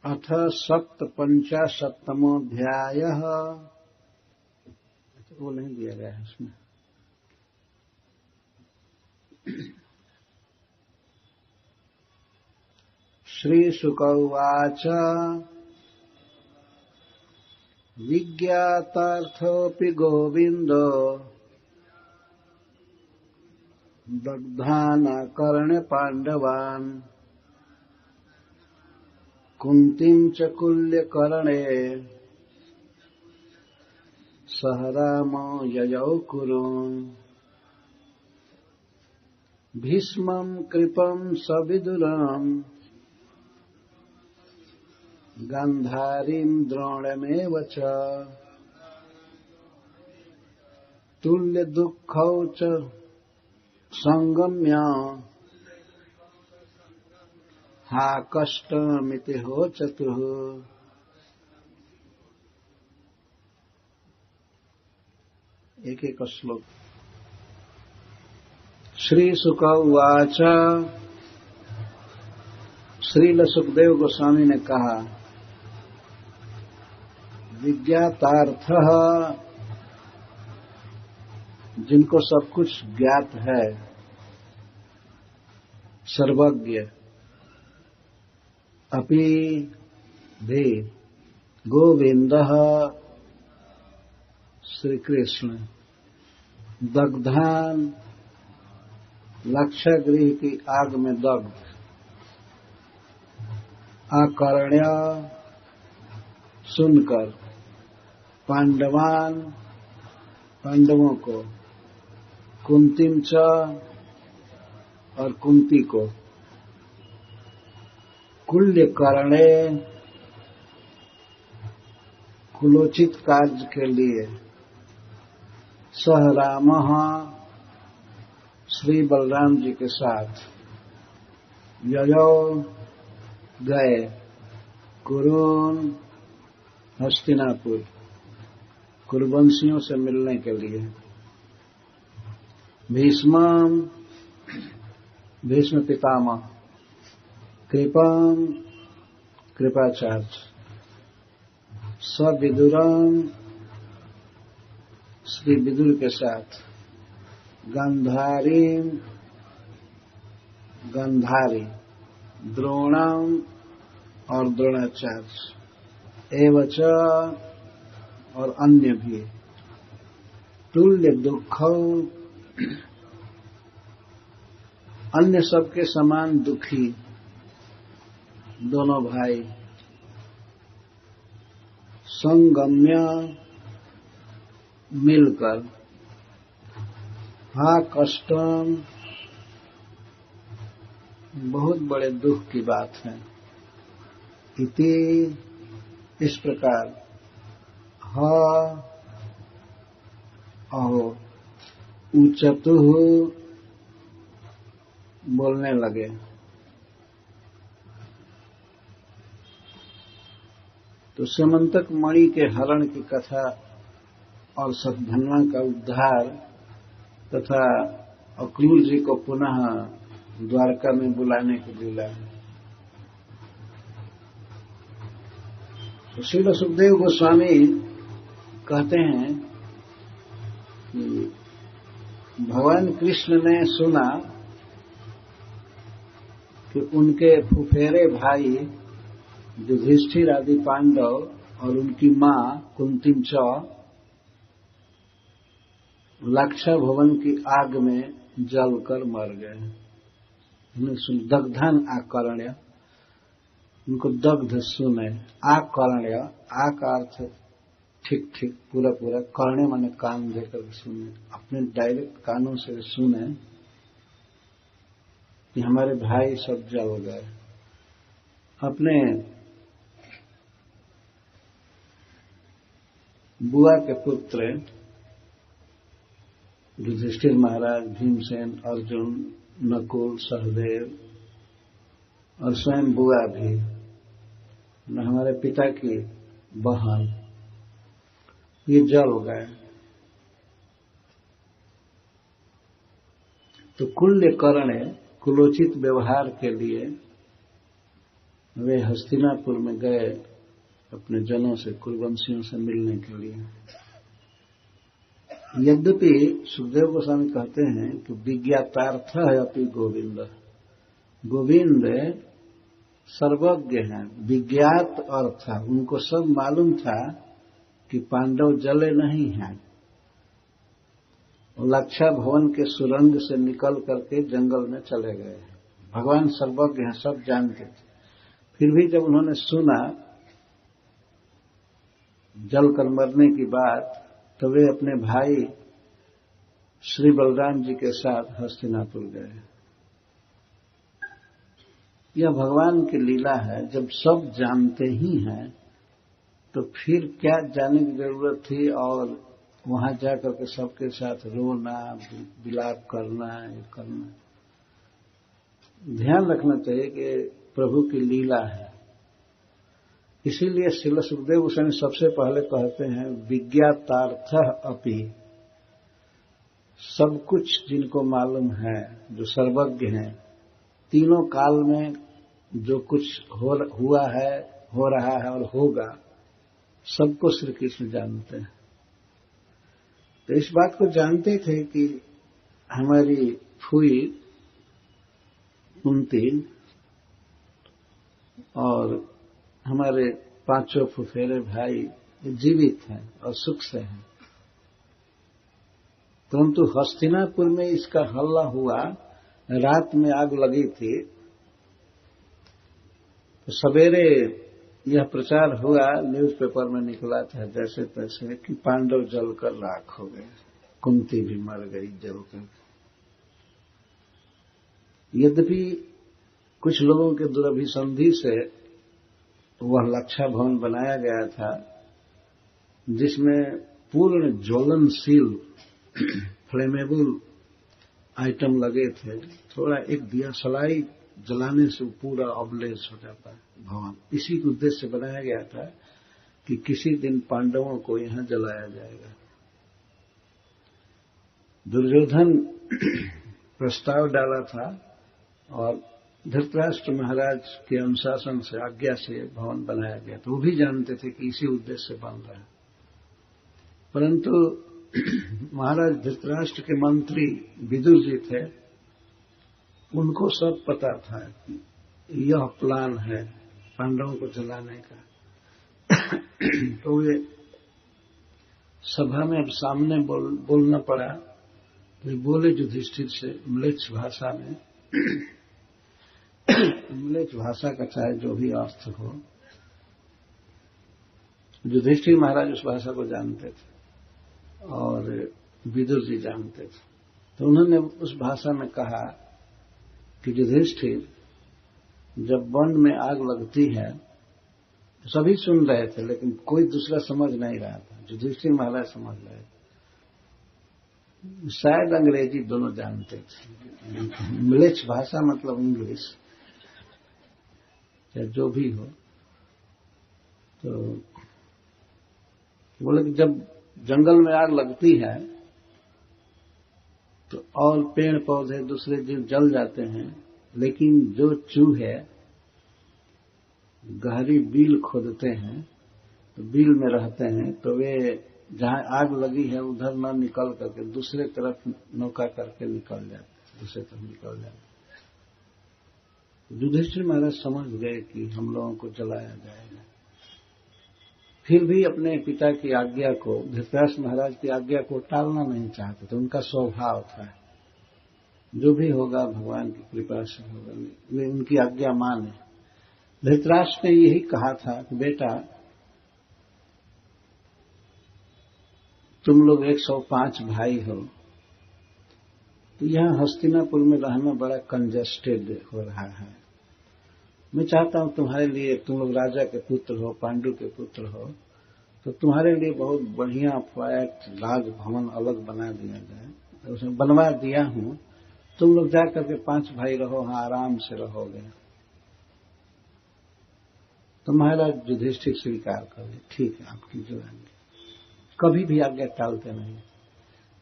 अथ सप्तपञ्चाशत्तमोऽध्यायः। वो नहीं दिया गया है उसमें। श्रीशुक उवाच विज्ञातार्थोऽपि गोविन्दो दग्धानाकर्ण्यपाण्डवान् कुन्तीम् च कुल्यकर्णे सह रामो ययौ कुरुन् भीष्मम् कृपम् सविदुरम् गान्धारीम् द्रोणमेव च तुल्यदुःखौ च संगम्य हा कष्टमिति होचतुः। एक एक श्लोक। श्रीशुक उवाच। श्रील सुखदेव गोस्वामी ने कहा, विज्ञातार्थः, जिनको सब कुछ ज्ञात है, सर्वज्ञ, अपि भी गोविंदः श्री कृष्ण दग्धान लक्षगृह की आग में दग्ध, आकर्ण्य सुनकर, पांडवान पांडवों को, कुंतीम च और कुंती को, कुल्यकर्णे कुलोचित कार्य के लिए, सह रामः श्री बलराम जी के साथ, ययो गए, कुरुन हस्तिनापुर, कुरुवंशियों से मिलने के लिए, भीष्म पितामह, कृपम कृपाचार्य, सविदुरम श्री विदुर के साथ, गंधारी, द्रोणम और द्रोणाचार्य, एवच और अन्य भी, तुल्य दुःखौ अन्य सबके समान दुखी दोनों भाई, संगम्य मिलकर, हा कष्टम बहुत बड़े दुख की बात है, इति इस प्रकार, हा अहो उचतुः बोलने लगे। तो समंतक मणि के हरण की कथा और सतधनवा का उद्धार तथा अक्रूर जी को पुनः द्वारका में बुलाने की लीला है। तो श्रील सुखदेव गोस्वामी कहते हैं कि भगवान कृष्ण ने सुना कि उनके फुफेरे भाई युधिष्ठिर आदि पांडव और उनकी मां कुंतीम च लाक्षा भवन की आग में जलकर मर गए। दग्धन आकर्ण्य, उनको दग्ध सुने, आकर्ण्य, आ का अर्थ ठीक ठीक पूरा पूरा, कर्ण्य माने कान देकर सुने, अपने डायरेक्ट कानों से सुने कि हमारे भाई सब जल गए। अपने बुआ के पुत्र युधिष्ठिर महाराज, भीमसेन, अर्जुन, नकुल, सहदेव और स्वयं बुआ भी, हमारे पिता की बहन, ये जल गए। तो कुल्यकर्णे कुलोचित व्यवहार के लिए वे हस्तिनापुर में गए अपने जनों से, कुरुवंशियों से मिलने के लिए। यद्यपि सुखदेव गोस्वामी कहते हैं कि विज्ञातार्थ है अपि गोविंद, गोविंद सर्वज्ञ हैं, विज्ञात अर्थ था, उनको सब मालूम था कि पांडव जले नहीं हैं। लक्षा भवन के सुरंग से निकल करके जंगल में चले गए। भगवान सर्वज्ञ हैं, सब जानते थे। फिर भी जब उन्होंने सुना जल कर मरने की बात, तो वे अपने भाई श्री बलराम जी के साथ हस्तिनापुर गए। यह भगवान की लीला है। जब सब जानते ही हैं तो फिर क्या जाने की जरूरत थी, और वहां जाकर के सबके साथ रोना, विलाप करना, ये करना। ध्यान रखना चाहिए कि प्रभु की लीला है। इसीलिए श्रील सुखदेव गोस्वामी सबसे पहले कहते हैं विज्ञातार्थ अपि, सब कुछ जिनको मालूम है, जो सर्वज्ञ हैं, तीनों काल में जो कुछ हुआ है, हो रहा है और होगा, सबको श्री कृष्ण जानते हैं। तो इस बात को जानते थे कि हमारी फूई कुंती और हमारे पांचों फुफेरे भाई जीवित हैं और सुख से हैं। परंतु हस्तिनापुर में इसका हल्ला हुआ, रात में आग लगी थी, तो सवेरे यह प्रचार हुआ, न्यूज़पेपर में निकला था जैसे तैसे कि पांडव जलकर राख हो गए, कुंती भी मर गई जलकर। यद्यपि कुछ लोगों के दुर्भिसंधि से वह लक्षा भवन बनाया गया था, जिसमें पूर्ण ज्वलनशील फ्लेमेबल आइटम लगे थे। थोड़ा एक दिया सलाई जलाने से पूरा अबलेस हो जाता है भवन। इसी के उद्देश्य से बनाया गया था कि किसी दिन पांडवों को यहां जलाया जाएगा। दुर्योधन प्रस्ताव डाला था और धृतराष्ट्र महाराज के अनुशासन से, आज्ञा से भवन बनाया गया। तो वो भी जानते थे कि इसी उद्देश्य से बन रहा है। परंतु महाराज धृतराष्ट्र के मंत्री विदुर जी थे, उनको सब पता था कि यह प्लान है पांडवों को जलाने का। तो वे सभा में अब सामने बोलना पड़ा। तो बोले युधिष्ठिर से म्लेच्छ भाषा में, म्लेच्छ भाषा का चाहे जो भी अर्थ हो, युधिष्ठिर महाराज उस भाषा को जानते थे और विदुर जी जानते थे। तो उन्होंने उस भाषा में कहा कि युधिष्ठिर, जब वन में आग लगती है, तो सभी सुन रहे थे लेकिन कोई दूसरा समझ नहीं रहा था। युधिष्ठिर महाराज समझ रहे थे, शायद अंग्रेजी दोनों जानते थे। म्लेच्छ भाषा मतलब इंग्लिश, चाहे जो भी हो। तो बोले कि जब जंगल में आग लगती है तो और पेड़ पौधे दूसरे जीव जल जाते हैं, लेकिन जो चूहे गहरी बिल खोदते हैं, तो बिल में रहते हैं, तो वे जहां आग लगी है उधर न निकल करके दूसरे तरफ नौका करके निकल जाते, दूसरे तरफ निकल जाते। युधिष्ठिर महाराज समझ गए कि हम लोगों को जलाया जाएगा। फिर भी अपने पिता की आज्ञा को, धृतराष्ट्र महाराज की आज्ञा को टालना नहीं चाहते थे। उनका स्वभाव था जो भी होगा भगवान की कृपा से होगा, वे उनकी आज्ञा माने। धृतराष्ट्र ने यही कहा था कि बेटा, तुम लोग 105 भाई हो, तो यहां हस्तिनापुर में रहना बड़ा कंजेस्टेड हो रहा है। मैं चाहता हूं तुम्हारे लिए, तुम लोग राजा के पुत्र हो, पांडु के पुत्र हो, तो तुम्हारे लिए बहुत बढ़िया फ्लैट राज भवन अलग बना दिया जाए। उसमें बनवा दिया हूं, तुम लोग जाकर के 5 भाई रहो, वहां आराम से रहोगे। तो महाराज युधिष्ठिर स्वीकार कर ले, ठीक है आपकी जो आज्ञा। कभी भी आज्ञा टालते नहीं।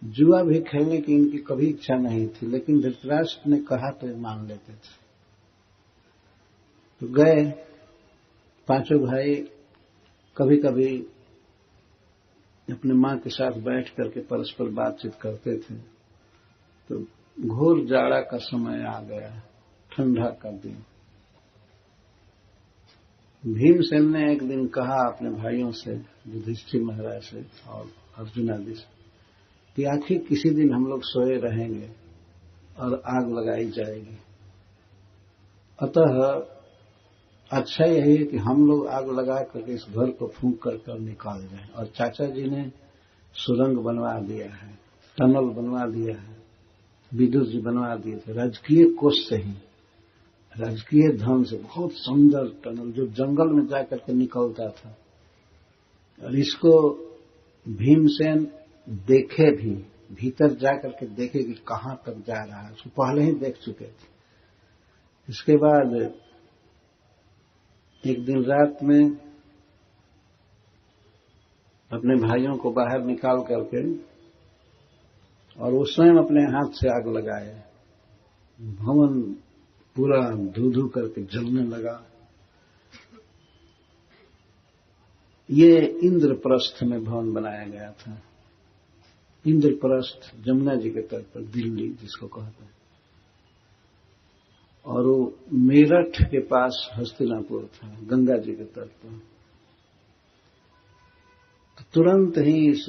जुआ भी खेलने की इनकी कभी इच्छा नहीं थी, लेकिन धृतराष्ट्र ने कहा तो मान लेते थे। तो गए पांचों भाई कभी कभी अपने मां के साथ बैठ करके परस्पर बातचीत करते थे। तो घोर जाड़ा का समय आ गया, ठंडा का दिन। भीमसेन ने एक दिन कहा अपने भाइयों से, युधिष्ठिर महाराज से और अर्जुन आदि से, कि आखिर किसी दिन हम लोग सोए रहेंगे और आग लगाई जाएगी। अतः अच्छा यही है कि हम लोग आग लगा करके इस घर को फूंक कर निकाल जाएं। और चाचा जी ने सुरंग बनवा दिया है, टनल बनवा दिया है, विदुर जी बनवा दिए थे राजकीय कोष से ही, राजकीय धन से, बहुत सुंदर टनल जो जंगल में जाकर के निकलता था। और इसको भीमसेन देखे भी, भीतर जाकर के देखे कि कहां तक जा रहा है, उसको पहले ही देख चुके थे। इसके बाद एक दिन रात में अपने भाइयों को बाहर निकाल करके और वो स्वयं अपने हाथ से आग लगाए। भवन पूरा धू धू करके जलने लगा। ये इंद्रप्रस्थ में भवन बनाया गया था। इंद्रप्रस्थ जमुना जी के तट पर, दिल्ली जिसको कहते हैं, और वो मेरठ के पास हस्तिनापुर था, गंगा जी के तट पर। तो तुरंत ही इस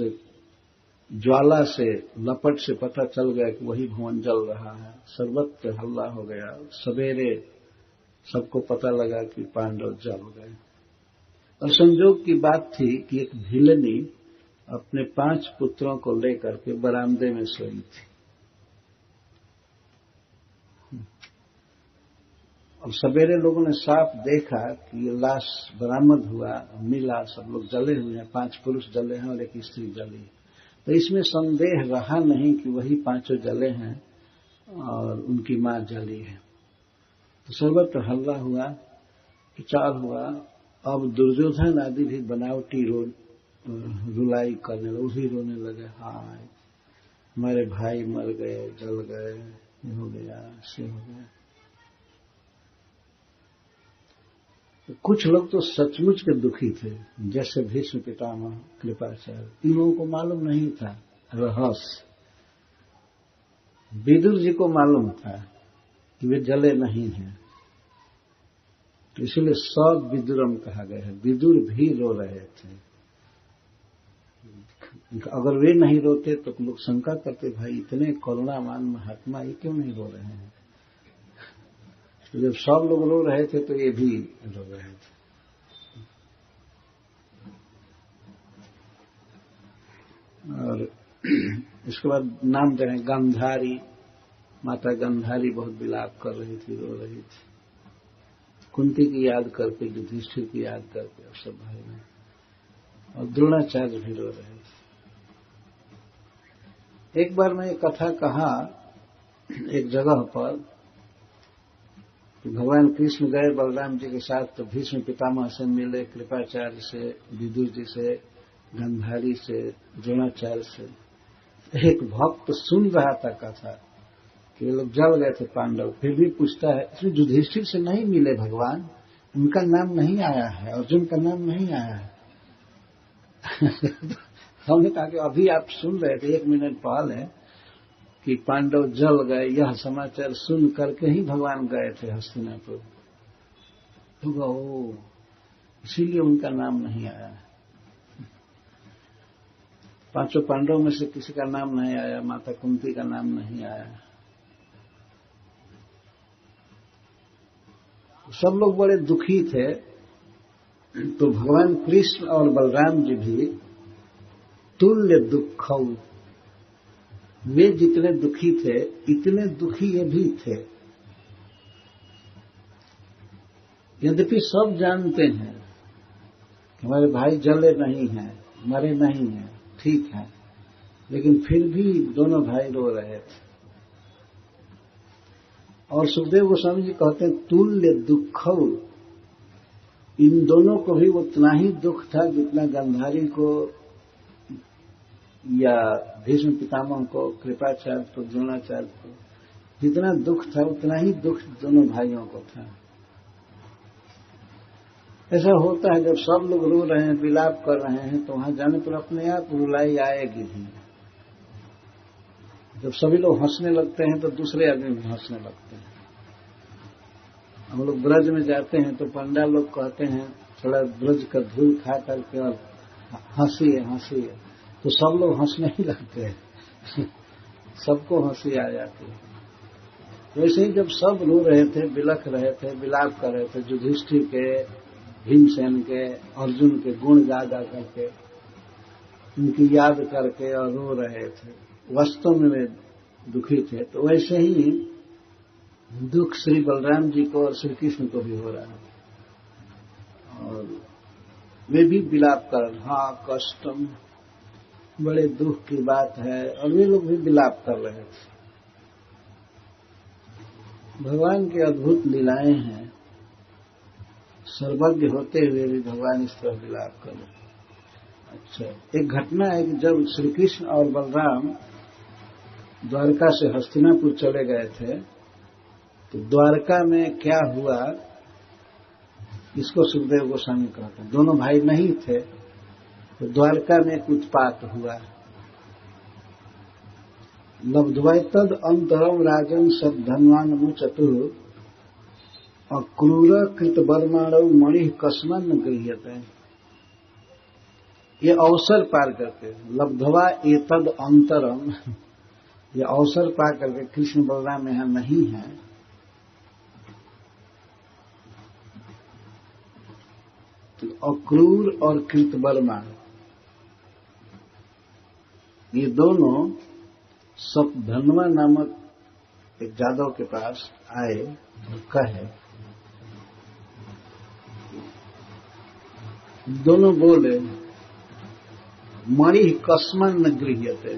ज्वाला से, लपट से पता चल गया कि वही भवन जल रहा है। सर्वत्र हल्ला हो गया। सवेरे सबको पता लगा कि पांडव जल गए। और संजोग की बात थी कि एक भिलनी अपने 5 पुत्रों को लेकर के बरामदे में सोई थी। और सवेरे लोगों ने साफ देखा कि ये लाश बरामद हुआ, मिला, सब लोग जले हुए हैं, 5 पुरुष जले हैं और एक स्त्री जली। तो इसमें संदेह रहा नहीं कि वही 5 जले हैं और उनकी मां जली है। तो सर्वत्र हल्ला हुआ, विचार हुआ। अब दुर्योधन आदि भी बनावटी रुलाई करने लगे, उसी रोने लगे, हाय हमारे भाई मर गए, जल गए, ये हो गया, से हो गया। तो कुछ लोग तो सचमुच के दुखी थे, जैसे भीष्म पितामह, कृपाचार्य। इन लोगों को मालूम नहीं था रहस्य। विदुर जी को मालूम था कि वे जले नहीं हैं, तो इसलिए सब विदुरम कहा गया है। विदुर भी रो रहे थे। अगर वे नहीं रोते तो लोग शंका करते, भाई इतने करुणावान महात्मा ये क्यों नहीं रो रहे हैं। तो जब सब लोग रो रहे थे तो ये भी रो रहे थे। और इसके बाद नाम दे रहे हैं गांधारी। माता गांधारी बहुत विलाप कर रही थी, रो रही थी, कुंती की याद करके, युधिष्ठिर की याद करके, और सब भाई ने। और द्रोणाचार्य भी रो रहे थे। एक बार मैं कथा कहा एक जगह पर कि भगवान कृष्ण गए बलराम जी के साथ, तो भीष्म पितामह से मिले, कृपाचार्य से, विदुर जी से, गांधारी से, द्रोणाचार्य से। एक भक्त सुन रहा था कथा कि ये लोग जल गए थे पांडव, फिर भी पूछता है, इसमें युधिष्ठिर से नहीं मिले भगवान, उनका नाम नहीं आया है, अर्जुन का नाम नहीं आया है। हमने कहा कि अभी आप सुन रहे थे 1 मिनट पहले कि पांडव जल गए, यह समाचार सुन करके ही भगवान गए थे हस्तिनापुर। तो इसीलिए उनका नाम नहीं आया। 5 पांडव में से किसी का नाम नहीं आया, माता कुंती का नाम नहीं आया। सब लोग बड़े दुखी थे। तो भगवान कृष्ण और बलराम जी भी तुल्य दुख, वे जितने दुखी थे इतने दुखी ये भी थे। यद्यपि सब जानते हैं कि हमारे भाई जले नहीं हैं, मरे नहीं हैं, ठीक है, लेकिन फिर भी दोनों भाई रो रहे थे। और सुखदेव गोस्वामी जी कहते हैं तुल्य दुख, इन दोनों को भी उतना ही दुख था जितना गांधारी को या भीष्म पितामह को, कृपाचार्य को, द्रोणाचार्य को जितना दुख था उतना ही दुख दोनों भाइयों को था। ऐसा होता है जब सब लोग रो रहे हैं, विलाप कर रहे हैं, तो वहां जाने पर अपने आप रुलाई आएगी भी। जब सभी लोग हंसने लगते हैं तो दूसरे आदमी भी हंसने लगते हैं। हम लोग ब्रज में जाते हैं तो पंडा लोग कहते हैं थोड़ा ब्रज का धूल खा करके और हंसी है, तो सब लोग हंसने ही लगते हैं। सबको हंसी आ जाती है। वैसे ही जब सब रो रहे थे, बिलख रहे थे, विलाप कर रहे थे, युधिष्ठिर के, भीमसेन के, अर्जुन के गुण गा गा करके, उनकी याद करके और रो रहे थे, वास्तव में वे दुखी थे, तो वैसे ही दुख श्री बलराम जी को और श्री कृष्ण को भी हो रहा है। और वे भी विलाप कर, हाँ कष्टम, बड़े दुख की बात है, और वे लोग भी विलाप कर रहे थे। भगवान की अद्भुत लीलाएं हैं, सर्वज्ञ होते हुए भी भगवान इस तरह विलाप कर रहे। अच्छा, एक घटना है कि जब श्री कृष्ण और बलराम द्वारका से हस्तिनापुर चले गए थे, तो द्वारका में क्या हुआ इसको सुखदेव गोस्वामी कहते हैं। दोनों भाई नहीं थे, तो द्वारका में एक उत्पात हुआ। लब्ध्वैतद अंतरम राजन सब धनवान मुचतुर अक्रूर कृत बर्माणव मणि कस्मन न गृह्यते। ये अवसर पार करके, लब्धवा एतद अंतरम, ये अवसर पार करके, कृष्ण बलराम यहां नहीं है, तो अक्रूर और कृतवर्मा ये दोनों सब धनवा नामक एक जादव के पास आए और कहे, दोनों बोले मणि कस्मन न गृह्यते,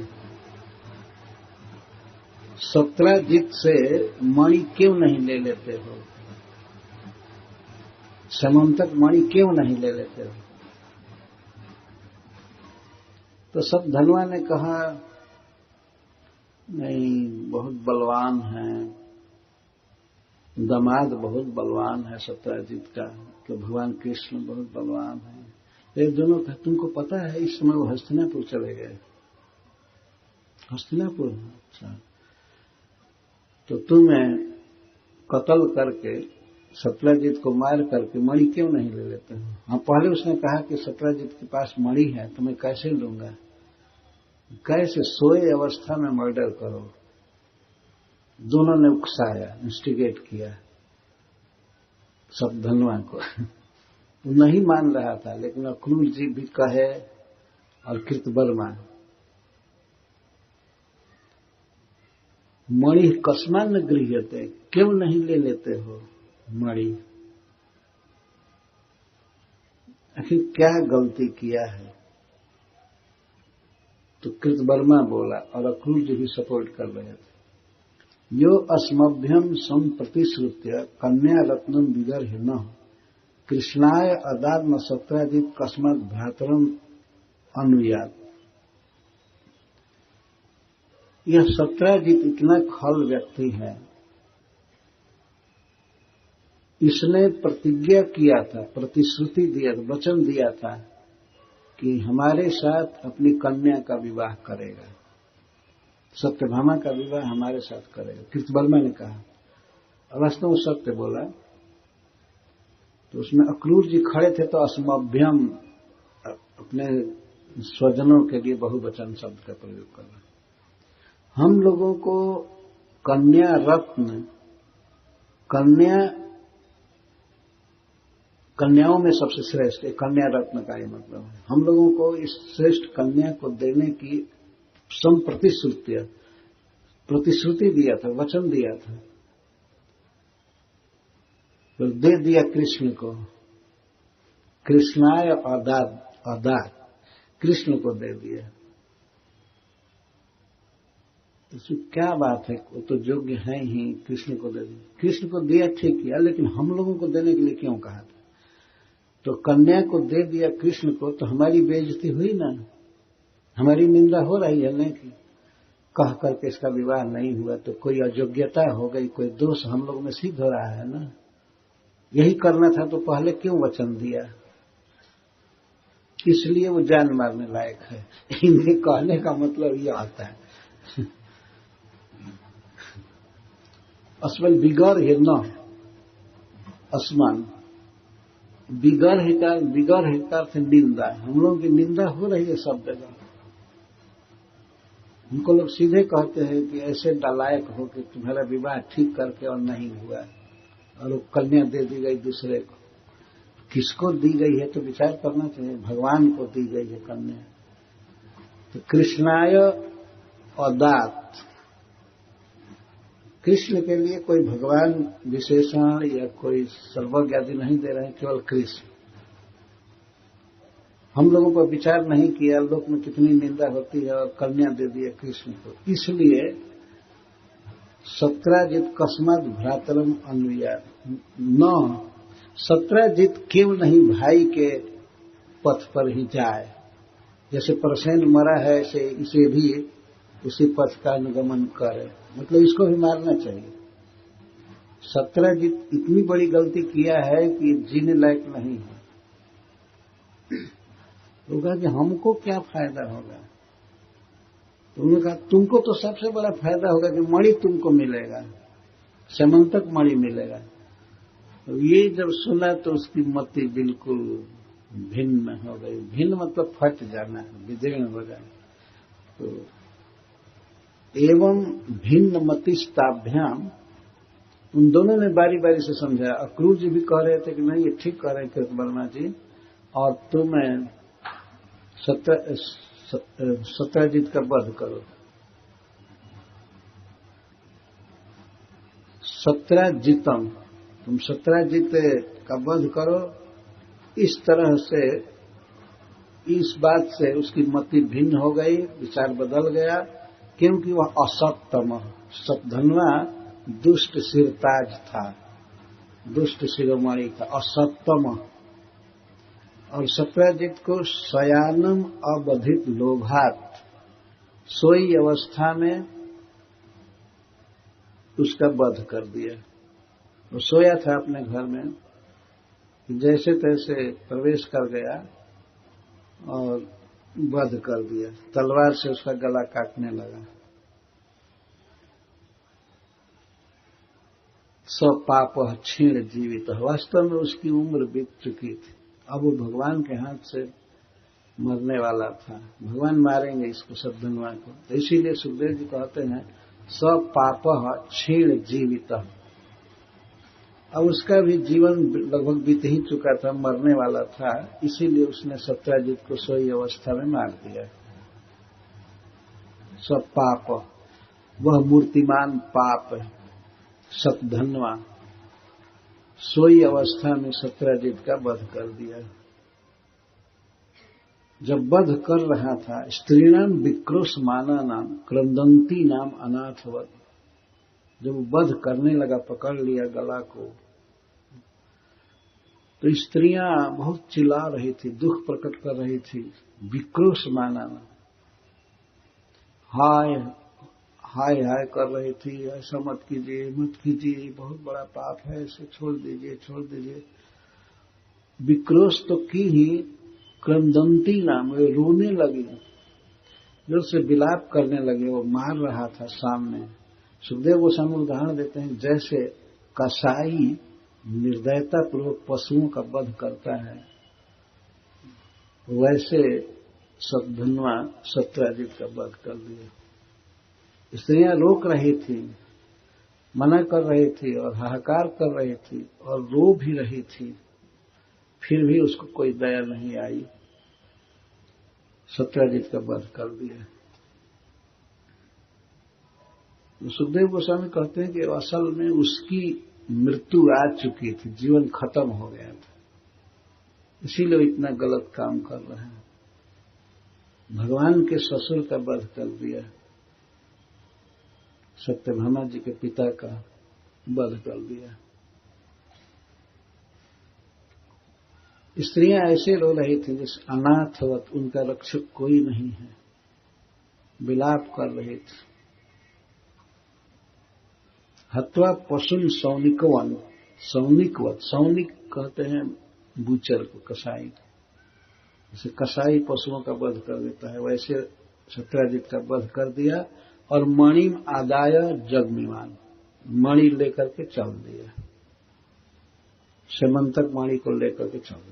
सत्राजित से मणि क्यों नहीं ले लेते हो, समंतक मणि क्यों नहीं ले लेते हो। तो सब धनवा ने कहा नहीं, बहुत बलवान है, दामाद बहुत बलवान है सत्राजित का, कि भगवान कृष्ण बहुत बलवान है। एक दोनों का तुमको पता है इस समय वो हस्तिनापुर चले गए। हस्तिनापुर, अच्छा, तो तुम्हें कत्ल करके सत्राजित को मार करके मणि क्यों नहीं ले लेते हो। हाँ, पहले उसने कहा कि सत्राजित के पास मणि है तो मैं कैसे लूंगा, कैसे सोए अवस्था में मर्डर करो। दोनों ने उकसाया, इंस्टिगेट किया सब धनवा को। वो नहीं मान रहा था, लेकिन अक्रूर जी भी कहे और कृतवर्मा, मणि कस्मान न गृह्यते, क्यों नहीं ले लेते हो मणि, आखिर क्या गलती किया है। तो कृतवर्मा बोला, और अक्रूर जी भी सपोर्ट कर रहे थे, यो अस्मभ्यम संप्रतिश्रुत्य कन्या रत्नम विदर्हिन कृष्णाय अदात्म सत्राजित कस्मत भ्रातरम अनुयात। यह सत्राजित इतना खल व्यक्ति है, इसने प्रतिज्ञा किया था, प्रतिश्रुति दिया था, वचन दिया था कि हमारे साथ अपनी कन्या का विवाह करेगा, सत्यभामा का विवाह हमारे साथ करेगा। कृतवर्मा ने कहा, वास्तव में सत्य बोला। तो उसमें अक्रूर जी खड़े थे, तो अस्मभ्यम अपने स्वजनों के लिए बहुवचन शब्द का प्रयोग कर रहे। हम लोगों को कन्या रत्न, कन्याओं में सबसे श्रेष्ठ कन्या रत्न का ये मतलब है। हम लोगों को इस श्रेष्ठ कन्या को देने की प्रतिश्रुति दिया था, वचन दिया था, तो दे दिया कृष्ण को। कृष्णाय अदात, कृष्ण को दे दिया। इसमें क्या बात है, वो तो योग्य है ही, कृष्ण को दे दिया। कृष्ण को दिया ठीक किया, लेकिन हम लोगों को देने के लिए क्यों कहा था। तो कन्या को दे दिया कृष्ण को, तो हमारी बेइज्जती हुई ना, हमारी निंदा हो रही है ना, कि कह करके इसका विवाह नहीं हुआ, तो कोई अयोग्यता हो गई, कोई दोष हम लोग में सिद्ध हो रहा है ना। यही करना था तो पहले क्यों वचन दिया? इसलिए वो जान मारने लायक है। इन्हें कहने का मतलब यह आता है अस्मल बिगर है न असमान, बिगर है का से निंदा। हम लोगों की निंदा हो रही है सब जगह। उनको लोग सीधे कहते हैं कि ऐसे नालायक हो कि तुम्हारा विवाह ठीक करके और नहीं हुआ और वो कन्या दे दी गई दूसरे को। किसको दी गई है तो विचार करना चाहिए। भगवान को दी गई है कन्या। तो कृष्णाय अदात, कृष्ण के लिए कोई भगवान विशेषण या कोई सर्वज्ञ आदि नहीं दे रहे हैं, केवल कृष्ण। हम लोगों को विचार नहीं किया लोक में कितनी निंदा होती है और कन्या दे दिए कृष्ण को। इसलिए सत्राजित कस्मात भ्रातरम अन्वया न, सत्राजित क्यों नहीं भाई के पथ पर ही जाए। जैसे परसेन मरा है ऐसे इसे भी उसी पथ का अनुगमन करे, मतलब इसको भी मारना चाहिए। सत्राजित इतनी बड़ी गलती किया है कि जीने लायक नहीं है। तो कहा कि हमको क्या फायदा होगा? तो उन्होंने कहा तुमको तो सबसे बड़ा फायदा होगा कि मणि तुमको मिलेगा, समंतक मणि मिलेगा। तो ये जब सुना तो उसकी मति बिल्कुल भिन्न हो गई। भिन्न मतलब फट जाना, विदीर्ण हो जाना। तो एवं भिन्न मतिस्ताभ्याम, उन दोनों ने बारी बारी से समझाया। अक्रूर जी भी कह रहे थे कि नहीं ये ठीक कह रहे हैं कृतवर्मा जी, और तुम्हें सत्राजित का वध करो। सत्राजितम, तुम सत्राजित का वध करो। इस तरह से इस बात से उसकी मति भिन्न हो गई, विचार बदल गया, क्योंकि वह असत्तम, सतधनवा दुष्ट सिरताज था, दुष्ट शिरोमणि था, असत्तम। और सत्राजित को शयानम अबधित लोभात, सोई अवस्था में उसका वध कर दिया। वो सोया था अपने घर में, जैसे तैसे प्रवेश कर गया और वध कर दिया। तलवार से उसका गला काटने लगा। सब पाप क्षीण जीवित, वास्तव में उसकी उम्र बीत चुकी थी। अब वो भगवान के हाथ से मरने वाला था। भगवान मारेंगे इसको सद्धनवा को। तो इसीलिए सुखदेव जी कहते हैं सब पाप क्षीण जीवित। अब उसका भी जीवन लगभग बीत ही चुका था, मरने वाला था, इसीलिए उसने सत्राजित को सोई अवस्था में मार दिया। सब पाप, वह मूर्तिमान पाप सतधनवा सोई अवस्था में सत्राजित का वध कर दिया। जब वध कर रहा था, स्त्रीणाम विक्रोशमाना नाम क्रंदंती नाम अनाथवत, जब वध करने लगा, पकड़ लिया गला को, तो स्त्रियां बहुत चिल्ला रही थी, दुख प्रकट कर रही थी। विक्रोशमाना, हाय हाय हाय कर रही थी, ऐसा मत कीजिए मत कीजिए, बहुत बड़ा पाप है, इसे छोड़ दीजिए छोड़ दीजिए। विक्रोश तो की ही, क्रंदंती नाम, वे रोने लगी, जोर से विलाप करने लगे। वो मार रहा था सामने। सुखदेव गोस्वामी उदाहरण देते हैं, जैसे कसाई निर्दयता पूर्वक पशुओं का वध करता है, वैसे सतधनवा सत्राजित का वध कर दिया। स्त्रियां रोक रही थी, मना कर रही थी और हाहाकार कर रही थी और रो भी रही थी, फिर भी उसको कोई दया नहीं आई, सत्राजित का वध कर दिया। सुखदेव गोस्वामी कहते हैं कि असल में उसकी मृत्यु आ चुकी थी, जीवन खत्म हो गया था, इसीलिए वो इतना गलत काम कर रहे हैं। भगवान के ससुर का वध कर दिया, सत्यभामा जी के पिता का वध कर दिया। स्त्रियां ऐसे रो रही थी जैसे अनाथवत, उनका रक्षक कोई नहीं है, विलाप कर रही थी। हत्वा पशुन सौनिकवन, सौनिकवत, सौनिक कहते हैं बूचर को, कसाई। जैसे कसाई पशुओं का वध कर देता है, वैसे सत्याजित का वध कर दिया। और मणिम आदाय जगमिमान, मणि लेकर के चल दिया, सेमंतक मणि को लेकर के चल दिया।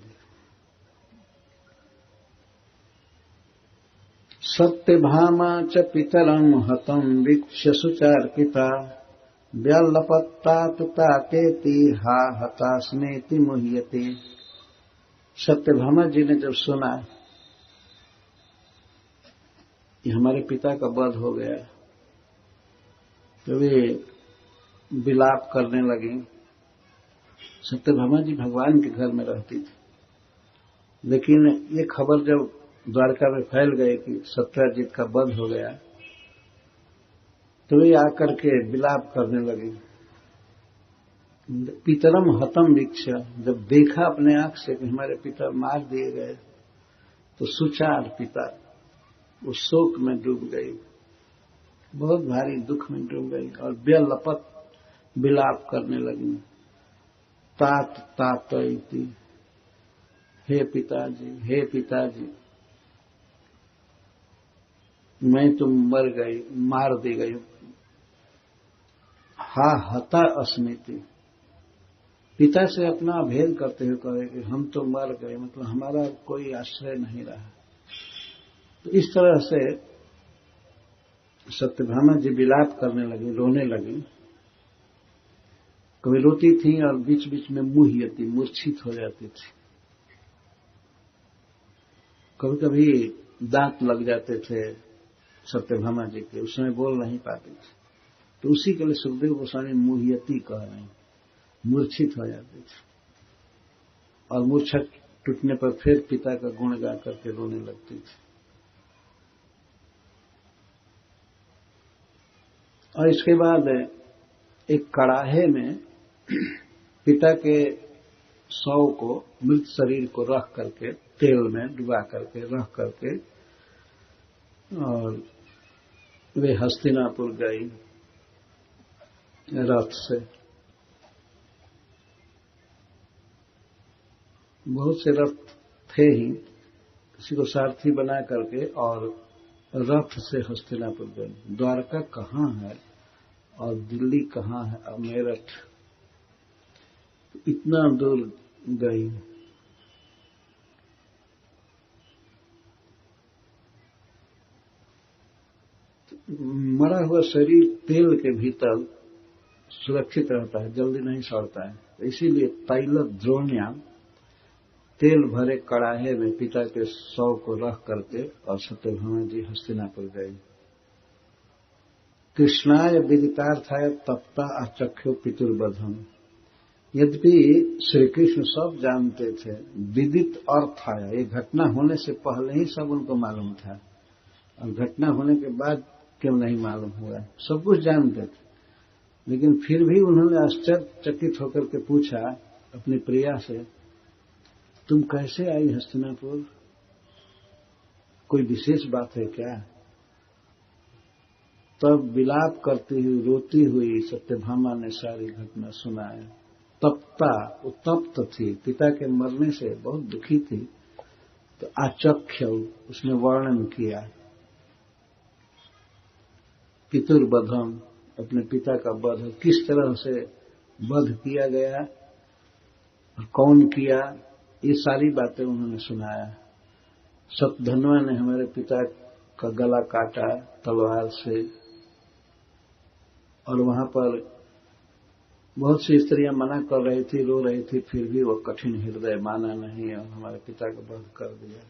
सत्यभामा च पितरं हतं वीक्ष्य सुचार्पिता व्यालपत्तातेति हा हतास्मेति मुह्यते। सत्यभामा जी ने जब सुना कि हमारे पिता का वध हो गया, तो वे विलाप करने लगी। सत्यभामा जी भगवान के घर में रहती थी, लेकिन ये खबर जब द्वारका में फैल गए कि सत्याजित का वध हो गया, तो वे आकर के विलाप करने लगी। पितरम हतम वीक्ष्य, जब देखा अपने आंख से कि हमारे पिता मार दिए गए, तो सुचार पिता, वो शोक में डूब गई, बहुत भारी दुख में डूब गई और व्यलपत, विलाप करने लगी। तात तातयति, हे पिताजी, हे पिताजी, मैं तो मर गई, मार दी गई। हा हता अस्मिति, पिता से अपना अभेद करते हुए कहे कि हम तो मर गए, मतलब हमारा कोई आश्रय नहीं रहा। तो इस तरह से सत्यभामा जी विलाप करने लगी, रोने लगी। कभी रोती थी और बीच बीच में मुह्यती, मूर्छित हो जाती थी। कभी कभी दांत लग जाते थे सत्यभामा जी के, उस समय बोल नहीं पाती थी, तो उसी के लिए सुखदेव गोस्वामी मुह्यती कह रहे हैं, मूर्छित हो जाती थी। और मूर्छा टूटने पर फिर पिता का गुण गा करके रोने लगती थी। और इसके बाद एक कड़ाहे में पिता के शव को, मृत शरीर को रख करके, तेल में डुबा करके रख करके, और वे हस्तिनापुर गई रथ से। बहुत से रथ थे ही, किसी को सारथी बना करके और रथ से हस्तिनापुर गई। द्वारका कहाँ है और दिल्ली कहाँ है, और मेरठ, इतना दूर गई। मरा हुआ शरीर तेल के भीतर सुरक्षित रहता है, जल्दी नहीं सड़ता है, तो इसीलिए तैल द्रोण्याम, तेल भरे कड़ाहे में पिता के शव को रख करके और सत्यभामा जी हस्तिनापुर गई। कृष्णाय विदितार्थाय तप्ता अचख्यो पितुर्वधम। यद्यपि श्री कृष्ण सब जानते थे, विदित अर्थ आया, ये घटना होने से पहले ही सब उनको मालूम था, और घटना होने के बाद क्यों नहीं मालूम हुआ, सब कुछ जानते थे। लेकिन फिर भी उन्होंने आश्चर्यचकित होकर के पूछा अपनी प्रिया से, तुम कैसे आई हस्तिनापुर, कोई विशेष बात है क्या? तब विलाप करती हुई, रोती हुई सत्यभामा ने सारी घटना सुनाया। तप्ता, वो तप्त थी, पिता के मरने से बहुत दुखी थी, तो आचख्य, उसने वर्णन किया। पितुर्वधम, अपने पिता का वध, किस तरह से वध किया गया और कौन किया, ये सारी बातें उन्होंने सुनाया। सतधनवा ने हमारे पिता का गला काटा तलवार से, और वहां पर बहुत सी स्त्रियां मना कर रही थी, रो रही थी, फिर भी वो कठिन हृदय माना नहीं और हमारे पिता का वध कर दिया।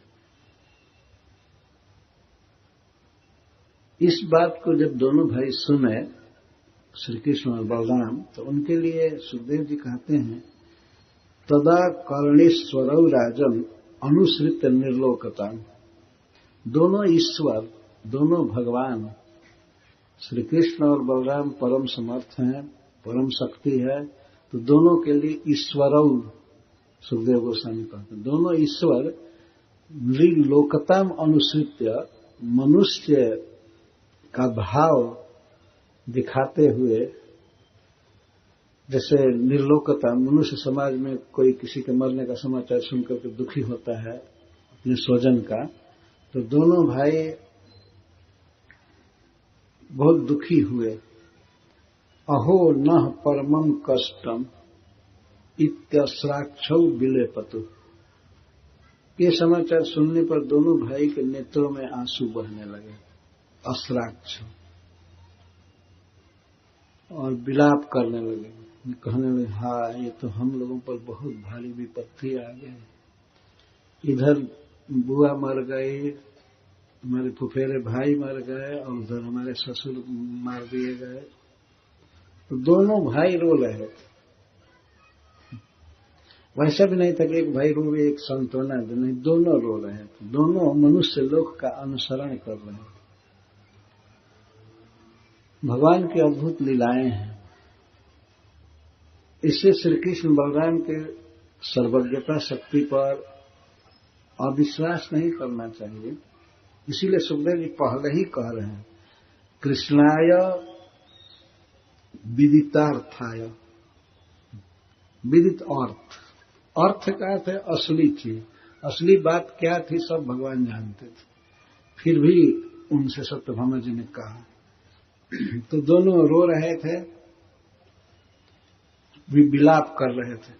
इस बात को जब दोनों भाई सुने, श्री कृष्ण और बलराम, तो उनके लिए सुखदेव जी कहते हैं, तदा कर्णेश्वरौ राजन अनुसृत निर्लोकता। दोनों ईश्वर, दोनों भगवान, श्री कृष्ण और बलराम परम समर्थ हैं, परम शक्ति है, तो दोनों के लिए ईश्वरौ, सुखदेव गोस्वामी कहते हैं, दोनों ईश्वर निर्लोकताम अनुसृत्य, मनुष्य का भाव दिखाते हुए जैसे निर्लोकता, मनुष्य समाज में कोई किसी के मरने का समाचार सुनकर के दुखी होता है अपने स्वजन का, तो दोनों भाई बहुत दुखी हुए। अहो नः परमं कष्टम इत्यस्राक्षौ विलेपतु। ये समाचार सुनने पर दोनों भाई के नेत्रों में आंसू बहने लगे, अस्राक्ष, और विलाप करने लगे, कहने लगे, हाँ ये तो हम लोगों पर बहुत भारी विपत्ति आ गई। इधर बुआ मर गई, हमारे फुफेरे भाई मर गए, और उधर हमारे ससुर मार दिए गए। तो दोनों भाई रो रहे थे। वैसा भी नहीं था कि एक भाई रोवे एक सांत्वना दे, नहीं, दोनों रो रहे थे। दोनों मनुष्य लोक का अनुसरण कर रहे थे। भगवान की अद्भुत लीलाएं हैं। इससे श्री कृष्ण बलराम के सर्वज्ञता शक्ति पर अविश्वास नहीं करना चाहिए। इसीलिए सुखदेव जी पहले ही कह रहे हैं, कृष्णाय विदितार्थाय। विदित अर्थ, अर्थ का अर्थ है असली चीज, असली बात क्या थी सब भगवान जानते थे, फिर भी उनसे सत्यभामा जी ने कहा। तो दोनों रो रहे थे, विलाप कर रहे थे।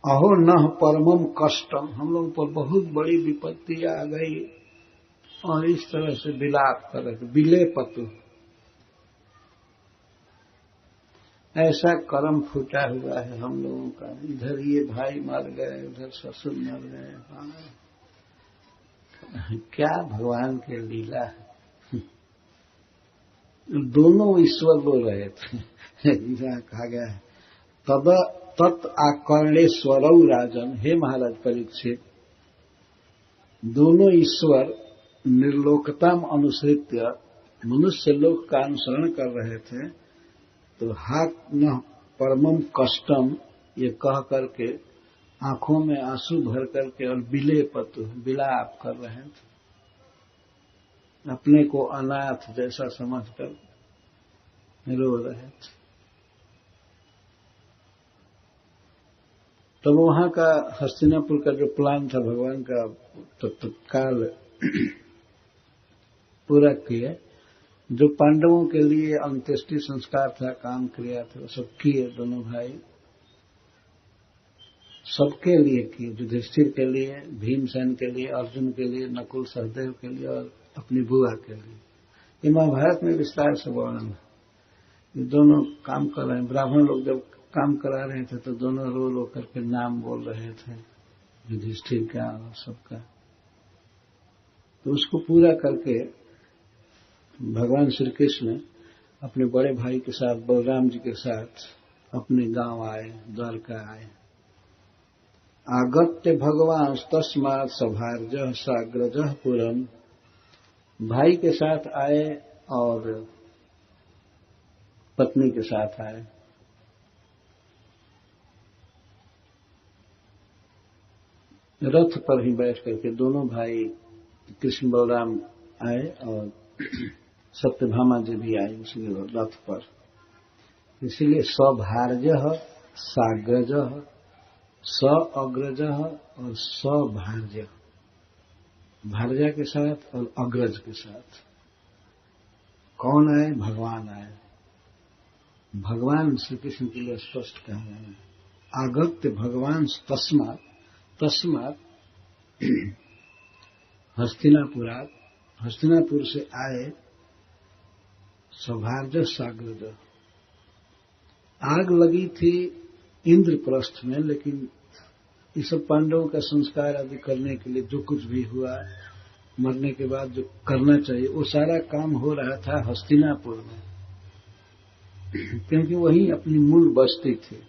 अहो नः परमं कष्टम, हम लोगों पर बहुत बड़ी विपत्ति आ गई, और इस तरह से विलाप कर रहे थे। विलेपतु, ऐसा कर्म फूटा हुआ है हम लोगों का, इधर ये भाई मर गए, उधर ससुर मर गए। क्या भगवान के लीला है। दोनों ईश्वर बोल रहे थे। कहा गया है, तद तत् आकर्णेश्वरौ राजन। हे महाराज परीक्षित, दोनों ईश्वर निर्लोकताम अनुसृत्य मनुष्य लोक का अनुसरण कर रहे थे। तो हाथ न परमम कष्टम, ये कह करके आंखों में आंसू भर करके और विलेपतु, विलाप कर रहे थे, अपने को अनाथ जैसा समझकर रो रहे थे। तब तो वहां का हस्तिनापुर का जो प्लान था भगवान का, तो तत्काल पूरा किए। जो पांडवों के लिए अंत्येष्टि संस्कार था, काम क्रिया था, वो सब किए दोनों भाई, सबके लिए किए। युधिष्ठिर के लिए, भीमसेन के लिए, अर्जुन के लिए, नकुल सहदेव के लिए, और अपनी बुआ के लिए। ये महाभारत में विस्तार से वर्णन है। ये दोनों काम कर रहे हैं। ब्राह्मण लोग जब काम करा रहे थे तो दोनों रो रो करके नाम बोल रहे थे, युधिष्ठिर का और सबका। तो उसको पूरा करके भगवान श्री कृष्ण अपने बड़े भाई के साथ, बलराम जी के साथ अपने गांव आए, द्वारका आए। आगत्य भगवान तस्मात् सभार्यः साग्रजः पुरम्। भाई के साथ आए और पत्नी के साथ आए। रथ पर ही बैठ करके दोनों भाई कृष्ण बलराम आए, और सत्यभामा जी भी आई उसी रथ पर। इसीलिए सभार्यः साग्रजः, स अग्रजः और सभार्य, भार्या के साथ और अग्रज के साथ। कौन आए? भगवान आए। भगवान श्री कृष्ण के लिए स्पष्ट कह रहे हैं, आगत्य भगवान तस्मात्, तस्मात् हस्तिनापुरात्, हस्तिनापुर से आए, सभार्य साग्रज। आग लगी थी इंद्रप्रस्थ में, लेकिन ये सब पांडवों का संस्कार आदि करने के लिए जो कुछ भी हुआ, मरने के बाद जो करना चाहिए, वो सारा काम हो रहा था हस्तिनापुर में, क्योंकि वही अपनी मूल बस्ती थी।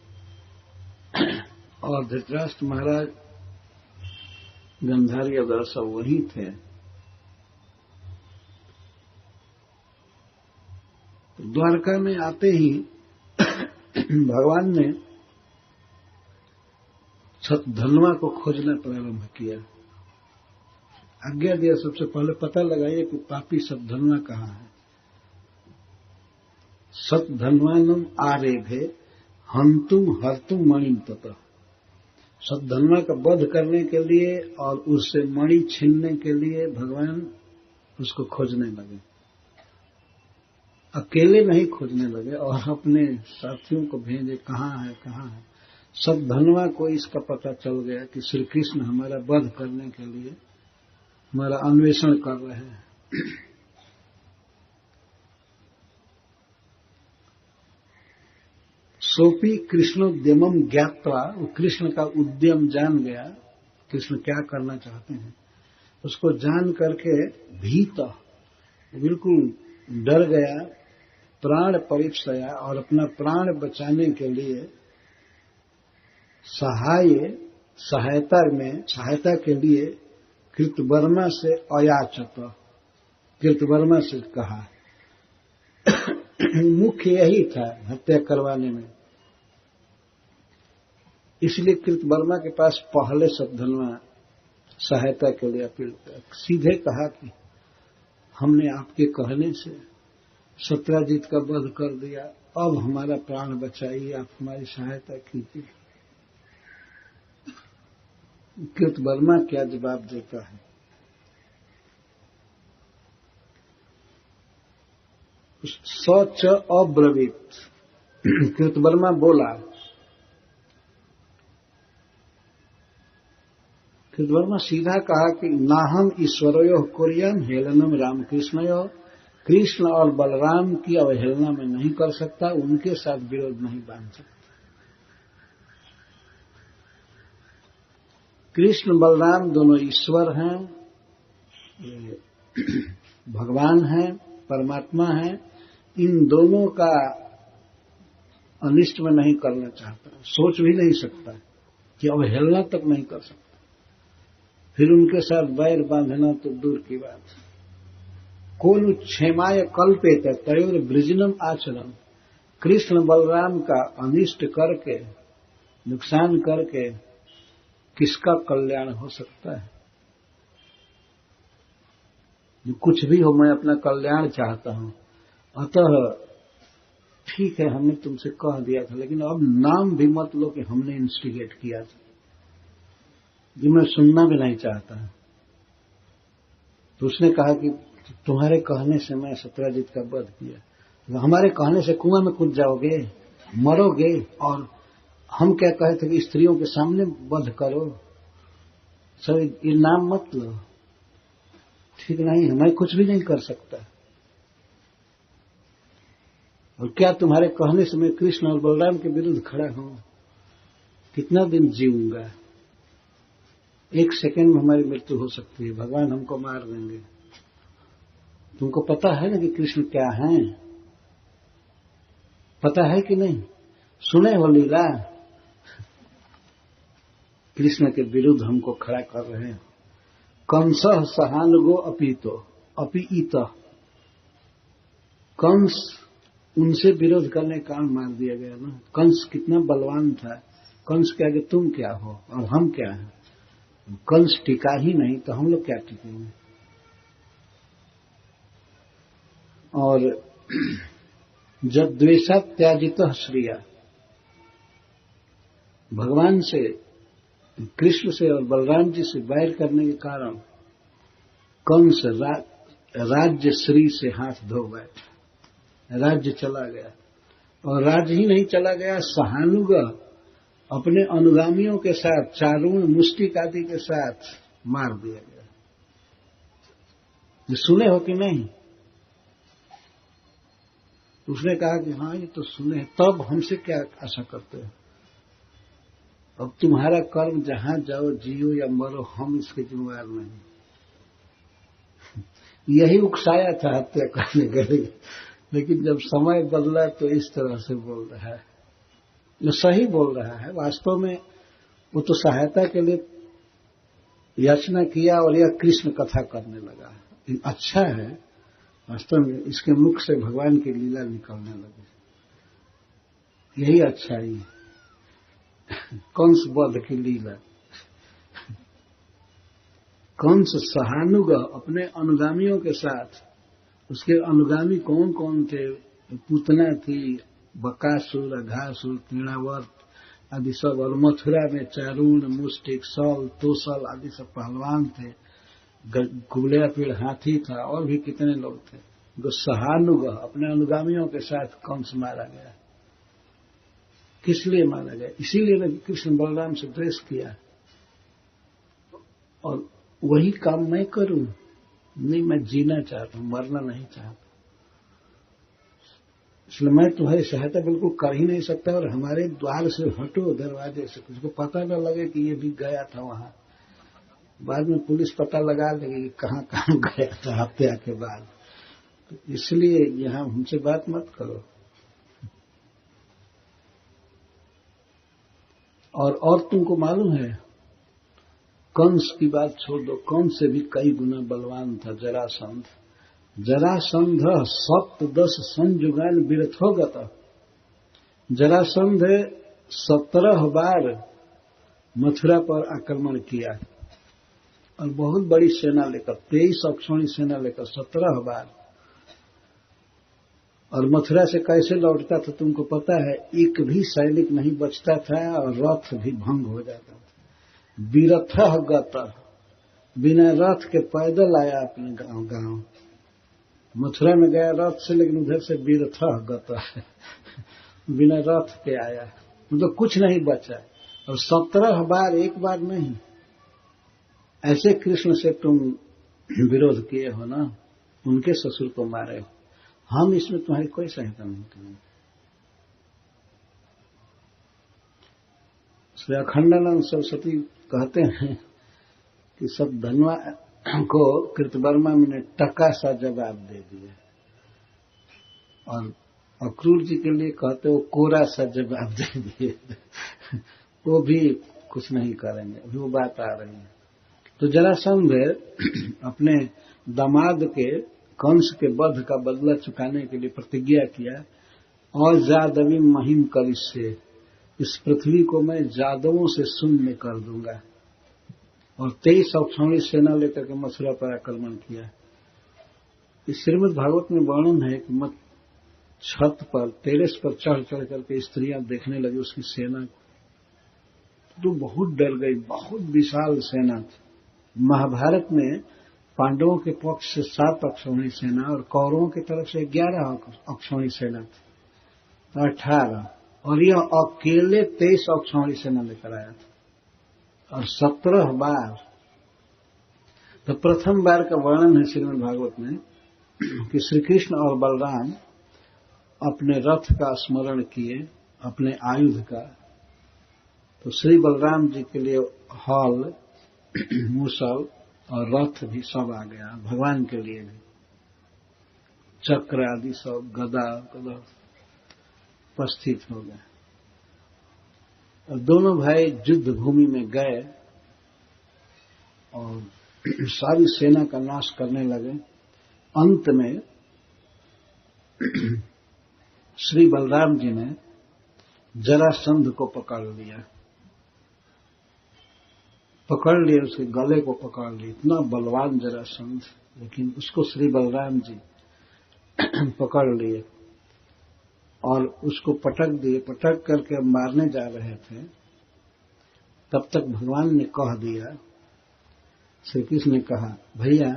और धृतराष्ट्र महाराज, गंधारी और सब वही थे। द्वारका में आते ही भगवान ने धनवा को खोजना प्रारंभ किया। आज्ञा दिया, सबसे पहले पता लगाइए कि पापी सब धनवा कहाँ है। सत धनवानम आरेभे हंतुम हरतुम मणिम ततः। सतधनवा का वध करने के लिए और उससे मणि छीनने के लिए भगवान उसको खोजने लगे। अकेले नहीं खोजने लगे और अपने साथियों को भेजे, कहाँ है कहाँ है। सतधनवा को इसका पता चल गया कि श्री कृष्ण हमारा वध करने के लिए हमारा अन्वेषण कर रहे हैं। सोपी कृष्णोद्यमम ज्ञात्वा, वो कृष्ण का उद्यम जान गया, कृष्ण क्या करना चाहते हैं उसको जान करके भीत, बिल्कुल डर गया, प्राण परिप्सया, और अपना प्राण बचाने के लिए सहायता के लिए कृतवर्मा से अयाचत, कृतवर्मा से कहा। मुख्य यही था हत्या करवाने में, इसलिए कृतवर्मा के पास पहले सतधनवा सहायता के लिए अपील किया। सीधे कहा कि हमने आपके कहने से सत्यजित का वध कर दिया, अब हमारा प्राण बचाइए, आप हमारी सहायता कीजिए। कृतवर्मा क्या जवाब देता है? सच अब्रवीत, कृतवर्मा बोला, कृतवर्मा सीधा कहा कि नाहम ईश्वरों कुर्यन हेलनम रामकृष्णयो, कृष्ण और बलराम की अवहेलना में नहीं कर सकता, उनके साथ विरोध नहीं बांध सकता। कृष्ण बलराम दोनों ईश्वर हैं, भगवान हैं, परमात्मा हैं, इन दोनों का अनिष्ट में नहीं करना चाहता, सोच भी नहीं सकता कि अवहेलना तक नहीं कर सकता, फिर उनके साथ बैर बांधना तो दूर की बात। कोनु क्षेमाय कल्पेत तयोर वृजनम आचरण, कृष्ण बलराम का अनिष्ट करके, नुकसान करके किसका कल्याण हो सकता है? जो कुछ भी हो, मैं अपना कल्याण चाहता हूं, अतः ठीक है हमने तुमसे कह दिया था, लेकिन अब नाम भी मत लो कि हमने इंस्टिगेट किया था, जो मैं सुनना भी नहीं चाहता। तो उसने कहा कि तुम्हारे कहने से मैं सत्यजित का वध किया, हमारे कहने से कुआं में कूद जाओगे, मरोगे, और हम क्या कहे थे कि स्त्रियों के सामने वध करो, सब ये नाम मत लो, ठीक नहीं है, मैं कुछ भी नहीं कर सकता। और क्या तुम्हारे कहने से मैं कृष्ण और बलराम के विरुद्ध खड़ा हूं? कितना दिन जीऊंगा? 1 सेकंड में हमारी मृत्यु हो सकती है, भगवान हमको मार देंगे। तुमको पता है ना कि कृष्ण क्या हैं? पता है कि नहीं? सुने हो लीला? कृष्ण के विरुद्ध हमको खड़ा कर रहे हैं। कंस सहानुगो अपीत, कंस उनसे विरोध करने का कारण मार दिया गया ना। कंस कितना बलवान था, कंस के आगे तुम क्या हो और हम क्या हैं? कंस टिका ही नहीं तो हम लोग क्या टिकेंगे? और जब द्वेषा त्याजित श्रिया, भगवान से, कृष्ण से और बलराम जी से बैर करने के कारण कंस राज्य श्री से हाथ धो बैठा, राज्य चला गया। और राज्य ही नहीं चला गया, सहानुग अपने अनुगामियों के साथ, चारून मुष्टिक आदि के साथ मार दिया गया। ये सुने हो कि नहीं? उसने कहा कि हाँ ये तो सुने, तब हमसे क्या आशा करते हो? अब तुम्हारा कर्म जहां जाओ, जियो या मरो, हम इसके जिम्मेवार नहीं। यही उकसाया था हत्या करने के लिए, लेकिन जब समय बदला तो इस तरह से बोल रहा है। जो सही बोल रहा है, वास्तव में वो तो सहायता के लिए याचना किया और यह कृष्ण कथा करने लगा। अच्छा है, वास्तव में इसके मुख से भगवान की लीला निकलने लगी, यही अच्छाई है। कंस वध की लीला। कंस सहानुग अपने अनुगामियों के साथ, उसके अनुगामी कौन कौन थे? पूतना थी, बकासुर, अघासुर, तृणावर्त आदि सब, और मथुरा में चारुण, मुष्टिक, सल, तोसल आदि सब पहलवान थे। कुबलेया पेड़ हाथी था, और भी कितने लोग थे। सहानुग अपने अनुगामियों के साथ कंस मारा गया। किस लिए मारा गया? इसीलिए ना कृष्ण बलराम से द्वेष किया, और वही काम मैं करूं? नहीं, मैं जीना चाहता हूं, मरना नहीं चाहता। इसलिए मैं तुम्हारी सहायता बिल्कुल कर ही नहीं सकता, और हमारे द्वार से हटो, दरवाजे से, कुछ को पता न लगे कि ये भी गया था वहां। बाद में पुलिस पता लगा लेगी कि कहां कहां गया था हत्या के बाद। तो इसलिए यहां हमसे बात मत करो। और तुमको मालूम है, कंस की बात छोड़ दो, कंस से भी कई गुना बलवान था जरासंध। जरासंध सप्तदश संयुगान विरथोगत। जरासंध 17 बार मथुरा पर आक्रमण किया, और बहुत बड़ी सेना लेकर, 23 अक्षौणी सेना लेकर 17 बार। और मथुरा से कैसे लौटता था तुमको पता है? एक भी सैनिक नहीं बचता था, और रथ भी भंग हो जाता था। विरथः गत, बिना रथ के पैदल आया अपने गांव। मथुरा में गया रथ से, लेकिन उधर से विरथः गत बिना रथ के आया, मतलब कुछ नहीं बचा। और 17 बार, एक बार नहीं। ऐसे कृष्ण से तुम विरोध किए हो ना, उनके ससुर को मारे हो। हम इसमें तुम्हारी कोई सहायता नहीं करेंगे। श्री अखंडानंद सरस्वती कहते हैं कि सब धनवा को कृतवर्मा ने टका सा जवाब दे दिया, और अक्रूर जी के लिए कहते वो कोरा सा जवाब दे दिए वो भी कुछ नहीं करेंगे। अभी वो बात आ रही है। तो जरासंध अपने दामाद के कंस के वध का बदला चुकाने के लिए प्रतिज्ञा किया, और जादवी महिम करिष्ये, इस पृथ्वी को मैं जादवों से शून्य कर दूंगा। और 23 अक्षौणी सेना लेकर के मथुरा पर आक्रमण किया। इस श्रीमद् भागवत में वर्णन है कि मत छत पर, टेरेस पर चढ़ चढ़ करके स्त्रियां देखने लगी उसकी सेना को, तो बहुत डर गई। बहुत विशाल सेना थी। महाभारत में पांडवों के पक्ष से 7 अक्षौणी सेना, और कौरवों की तरफ से 11 अक्षौणी सेना थी, तो 18। और यह अकेले 23 अक्षौणी सेना लेकर आया था, और 17 बार। तो प्रथम बार का वर्णन है श्रीमद् भागवत में कि श्री कृष्ण और बलराम अपने रथ का स्मरण किए, अपने आयुध का। तो श्री बलराम जी के लिए हल, मूसल और रथ भी सब आ गया। भगवान के लिए भी चक्र आदि सब, गदा उपस्थित हो गए। और दोनों भाई युद्ध भूमि में गए और सारी सेना का नाश करने लगे। अंत में श्री बलराम जी ने जरासंध को पकड़ लिया, उसके गले को पकड़ लिया। इतना बलवान जरासंध, लेकिन उसको श्री बलराम जी पकड़ लिए और उसको पटक दिए। पटक करके मारने जा रहे थे, तब तक भगवान ने कह दिया, श्री कृष्ण ने कहा, भैया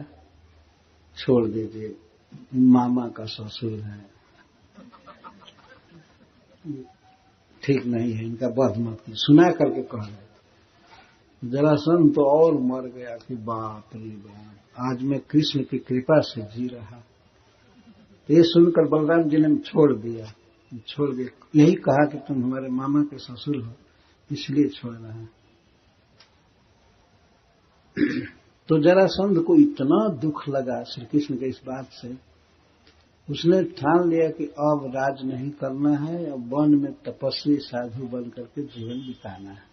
छोड़ दीजिए, मामा का ससुर है, ठीक नहीं है, इनका वध मत कीजिए। सुना करके कह रहे थे। जरासंध तो और मर गया कि बाप रे बाप, आज मैं कृष्ण की कृपा से जी रहा। तो ये सुनकर बलराम जी ने छोड़ दिया। यही कहा कि तुम हमारे मामा के ससुर हो, इसलिए छोड़ रहा है। तो जरासंध को इतना दुख लगा श्री कृष्ण के इस बात से, उसने ठान लिया कि अब राज नहीं करना है, अब वन में तपस्वी साधु बन करके जीवन बिताना है।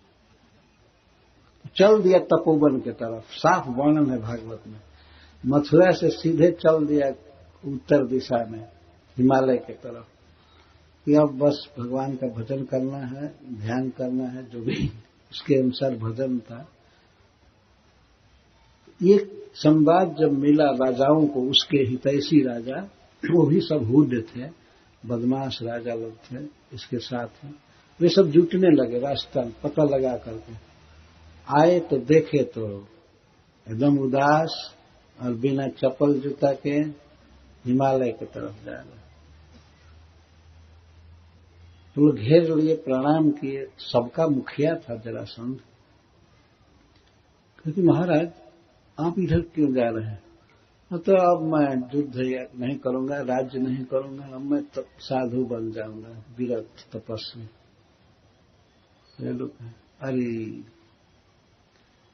चल दिया तपोवन की तरफ। साफ वर्णन है भागवत में। मथुरा से सीधे चल दिया उत्तर दिशा में, हिमालय की तरफ, कि अब बस भगवान का भजन करना है, ध्यान करना है, जो भी उसके अनुसार भजन था। ये संवाद जब मिला राजाओं को, उसके हितैषी राजा, वो भी सब हुड थे, बदमाश राजा लोग थे इसके साथ में, वे सब जुटने लगे रास्ता पता लगा करके। आए तो देखे तो एकदम उदास और बिना चप्पल जूता के हिमालय की तरफ जा रहे। तो लोग घेर लिए, प्रणाम किए। सबका मुखिया था जरासंध। क्योंकि महाराज आप इधर क्यों जा रहे हैं? तो अब मैं युद्ध नहीं करूंगा, राज्य नहीं करूंगा, अब मैं साधु बन जाऊंगा, विरत तपस्वी। ये लोग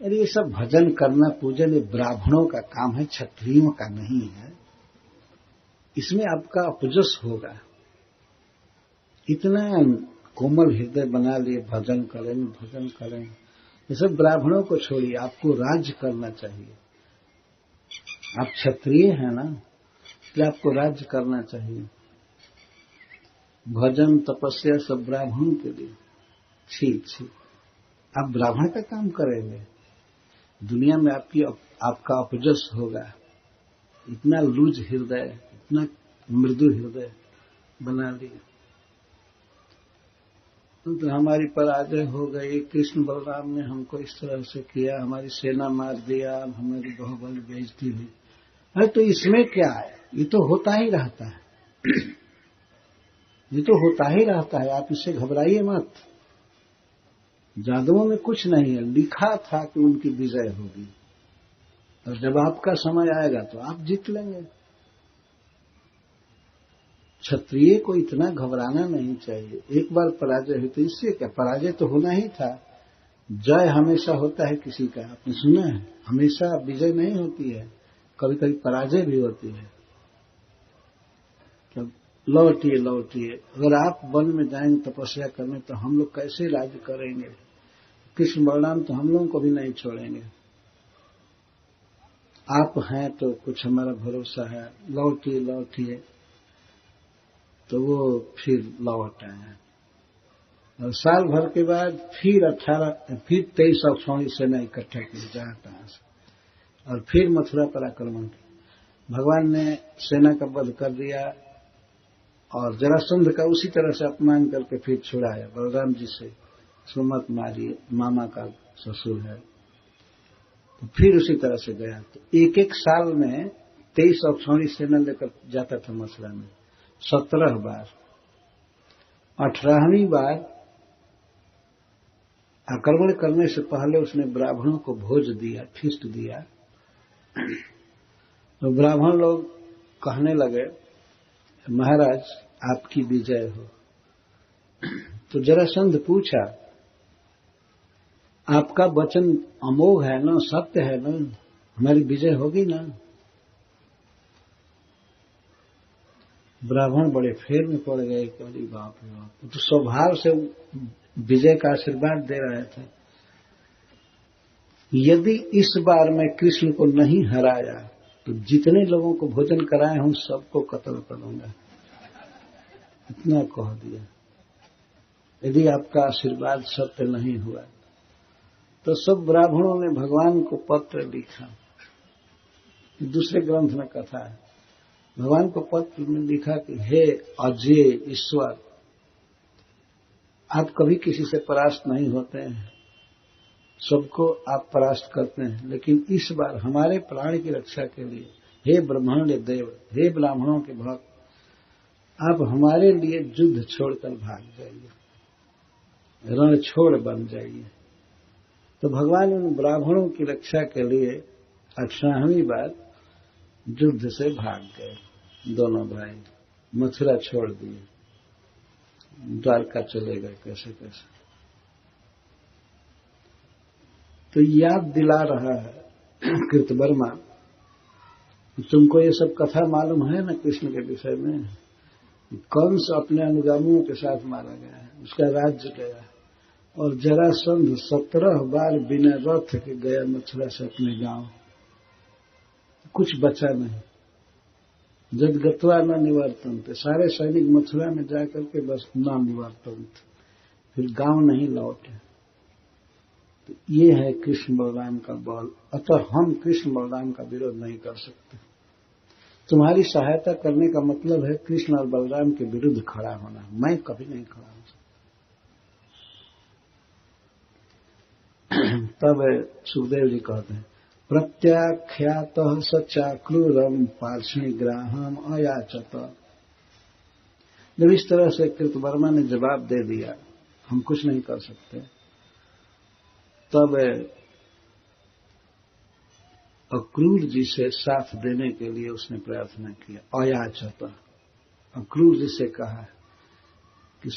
अरे ये सब भजन करना पूजन ये ब्राह्मणों का काम है, क्षत्रियों का नहीं है। इसमें आपका अपजस होगा। इतना कोमल हृदय बना लिए, भजन करें भजन करें। ये सब ब्राह्मणों को छोड़िए, आपको राज्य करना चाहिए। आप क्षत्रिय हैं ना, इसलिए आपको राज्य करना चाहिए। भजन तपस्या सब ब्राह्मणों के लिए। छी, आप ब्राह्मण का काम करेंगे, दुनिया में आपका अपजस होगा। इतना लूज हृदय, इतना मृदु हृदय बना लिया। तो हमारी पराजय हो गई, कृष्ण बलराम ने हमको इस तरह से किया, हमारी सेना मार दिया, हमारी बहुबल बेइज्जती हुई। अरे तो इसमें क्या है? ये तो होता ही रहता है। ये तो होता ही रहता है, आप इससे घबराइए मत। जादुओं में कुछ नहीं है, लिखा था कि उनकी विजय होगी, और जब आपका समय आएगा तो आप जीत लेंगे। क्षत्रिय को इतना घबराना नहीं चाहिए। एक बार पराजय हुई तो इससे क्या, पराजय तो होना ही था। जय हमेशा होता है किसी का, आपने सुना है? हमेशा विजय नहीं होती है, कभी कभी पराजय भी होती है। लौटिए। अगर आप वन में जाएंगे तपस्या करने तो हम लोग कैसे राज्य करेंगे? कृष्ण बलराम तो हम लोगों को भी नहीं छोड़ेंगे। आप हैं तो कुछ हमारा भरोसा है, लौटिए। तो वो फिर लौट आए, और साल भर के बाद फिर 23 अक्षौणी सेना इकट्ठा की जहां तहां से, और फिर मथुरा पर आक्रमण किया। भगवान ने सेना का वध कर दिया और जरासंध का उसी तरह से अपमान करके फिर छुड़ाया बलराम जी से। सुमत मारिए, मामा का ससुर है। तो फिर उसी तरह से गया। तो एक साल में 23 अक्षौणी सेना लेकर जाता था मथुरा में 17 बार। 18वीं बार आक्रमण करने से पहले उसने ब्राह्मणों को भोज दिया, फीस्ट दिया। तो ब्राह्मण लोग कहने लगे, महाराज आपकी विजय हो। तो जरासंध पूछा, आपका वचन अमोघ है ना, सत्य है ना, हमारी विजय होगी ना? ब्राह्मण बड़े फेर में पड़ गए कि अरे बाप रे बाप। तो स्वभाव से विजय का आशीर्वाद दे रहे थे। यदि इस बार मैं कृष्ण को नहीं हराया तो जितने लोगों को भोजन कराए हूं सबको कत्ल करूंगा, इतना कह दिया। यदि आपका आशीर्वाद सत्य नहीं हुआ तो सब ब्राह्मणों ने भगवान को पत्र लिखा। दूसरे ग्रंथ में कथा है, भगवान को पत्र में लिखा कि हे अजय ईश्वर, आप कभी किसी से परास्त नहीं होते हैं, सबको आप परास्त करते हैं, लेकिन इस बार हमारे प्राण की रक्षा के लिए हे ब्रह्मांड देव, हे ब्राह्मणों के भक्त, आप हमारे लिए युद्ध छोड़कर भाग जाइए, रण छोड़ बन जाइए। तो भगवान उन ब्राह्मणों की रक्षा के लिए 18वीं बार युद्ध से भाग गए। दोनों भाई मथुरा छोड़ दिए, द्वारका चले गए कैसे कैसे। तो याद दिला रहा है कृतवर्मा, तुमको ये सब कथा मालूम है ना कृष्ण के विषय में? कंस अपने अनुगामियों के साथ मारा गया है, उसका राज्य गया, और जरासंध 17 बार बिना रथ के गया मथुरा से अपने गांव, कुछ बचा नहीं। जब गत्वा न निवर्तन थे, सारे सैनिक मथुरा में जाकर के बस न निवर्तन थे, फिर गांव नहीं लौटे। तो ये है कृष्ण बलराम का बल। अतः हम कृष्ण बलराम का विरोध नहीं कर सकते। तुम्हारी सहायता करने का मतलब है कृष्ण और बलराम के विरुद्ध खड़ा होना। मैं कभी नहीं खड़ा हो सकता। तब सुखदेव जी कहते हैं, प्रत्याख्यात सचाक्रूरम पार्ष्णिग्राहम अयाचत। जब इस तरह से कृतवर्मा ने जवाब दे दिया, हम कुछ नहीं कर सकते, तब अक्रूर जी से साथ देने के लिए उसने प्रार्थना किया। अयाचत, अक्रूर जी से कहा कि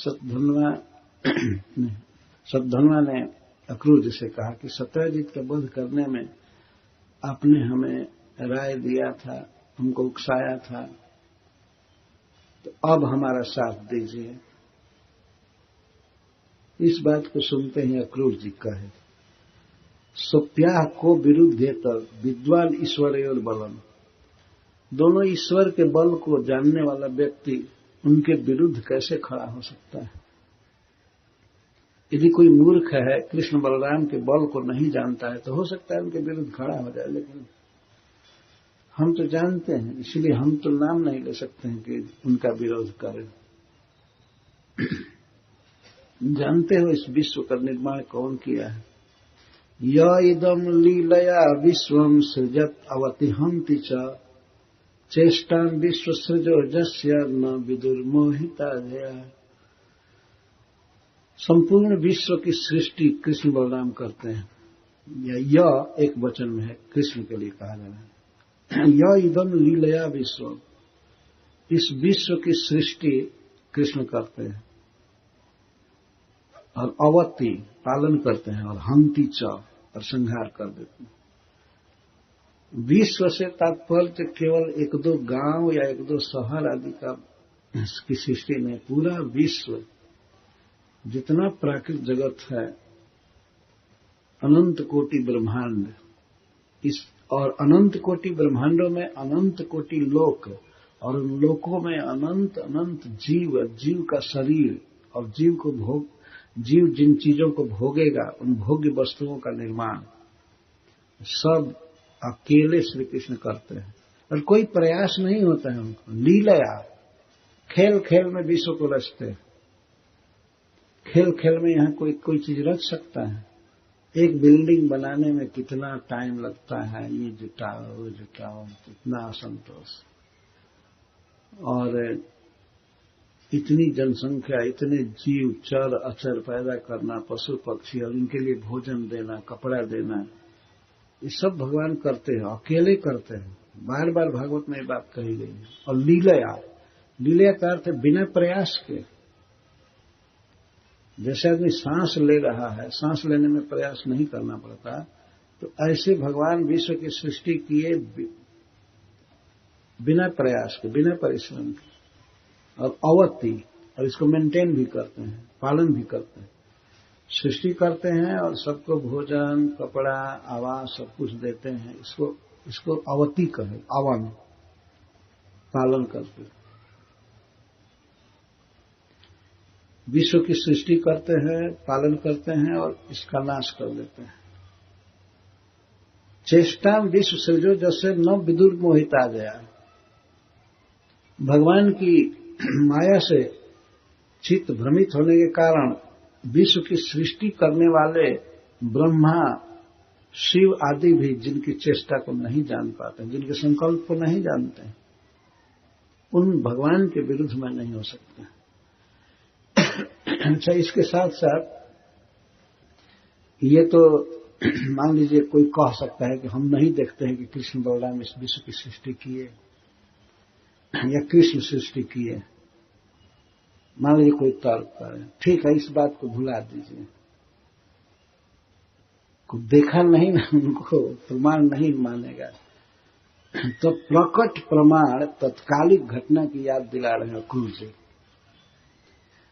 शतधन्वा ने अक्रूर जी से कहा कि सत्यजित का वध करने में आपने हमें राय दिया था, हमको उकसाया था, तो अब हमारा साथ दीजिए। इस बात को सुनते ही अक्रूर जी कहे, सोप्याह को विरुद्धेतर विद्वान ईश्वर और बलम। दोनों ईश्वर के बल को जानने वाला व्यक्ति उनके विरुद्ध कैसे खड़ा हो सकता है? यदि कोई मूर्ख है, कृष्ण बलराम के बल को नहीं जानता है, तो हो सकता है उनके विरुद्ध खड़ा हो जाए, लेकिन हम तो जानते हैं, इसलिए हम तो नाम नहीं ले सकते हैं कि उनका विरोध करें। जानते हो इस विश्व का निर्माण कौन किया है? य इदम लीलया विश्वम सृजत अवतिहंति च चेष्टां विश्व सृजो जस्य न विदुर्मोहिता जया। संपूर्ण विश्व की सृष्टि कृष्ण बलराम करते हैं। यह एक वचन में है, कृष्ण के लिए कहा जा रहा है। यह इदम लीलया विश्व, इस विश्व की सृष्टि कृष्ण करते हैं, और अवति पालन करते हैं, और हंति च और संहार कर देते हैं। विश्व से तात्पर्य केवल एक दो गांव या एक दो शहर आदि का की सृष्टि नहीं, पूरा विश्व जितना प्राकृतिक जगत है, अनंत कोटि ब्रह्मांड, इस और अनंत कोटि ब्रह्मांडों में अनंत कोटि लोक, और उन लोकों में अनंत अनंत जीव, जीव का शरीर, और जीव जिन चीजों को भोगेगा उन भोग्य वस्तुओं का निर्माण सब अकेले श्री कृष्ण करते हैं, और कोई प्रयास नहीं होता है उनको। लीलया, खेल खेल में विश्व को रचते हैं। खेल खेल में यहां कोई चीज रच सकता है? एक बिल्डिंग बनाने में कितना टाइम लगता है, ये जुटाओ वो जुटाओ, कितना असंतोष, और इतनी जनसंख्या, इतने जीव चर अचर पैदा करना, पशु पक्षी, और इनके लिए भोजन देना, कपड़ा देना, ये सब भगवान करते हैं, अकेले करते हैं। बार बार भागवत में ये बात कही गई है। और लीलया, लीलया का अर्थ है बिना प्रयास के। जैसे आदमी सांस ले रहा है, सांस लेने में प्रयास नहीं करना पड़ता, तो ऐसे भगवान विश्व की सृष्टि किए बिना प्रयास के, बिना परिश्रम के, और अवति, और इसको मेंटेन भी करते हैं, पालन भी करते हैं। सृष्टि करते हैं और सबको भोजन, कपड़ा, आवास सब कुछ देते हैं। इसको अवति कहे, अवन, पालन करते हैं। विश्व की सृष्टि करते हैं, पालन करते हैं, और इसका नाश कर देते हैं। चेष्टा विश्व सृजो जैसे न विदुर मोहिता गया। भगवान की माया से चित्त भ्रमित होने के कारण विश्व की सृष्टि करने वाले ब्रह्मा, शिव आदि भी जिनकी चेष्टा को नहीं जान पाते, जिनके संकल्प को नहीं जानते, उन भगवान के विरुद्ध में नहीं हो सकते। अच्छा, इसके साथ साथ ये तो मान लीजिए कोई कह सकता है कि हम नहीं देखते हैं कि कृष्ण बलराम इस विश्व की सृष्टि किए या कृष्ण सृष्टि किए। मान लीजिए कोई तर्क करे, ठीक है, इस बात को भुला दीजिए, को देखा नहीं ना, उनको प्रमाण नहीं मानेगा, तो प्रकट प्रमाण तत्कालिक घटना की याद दिला रहे हैं अक्रूर जी।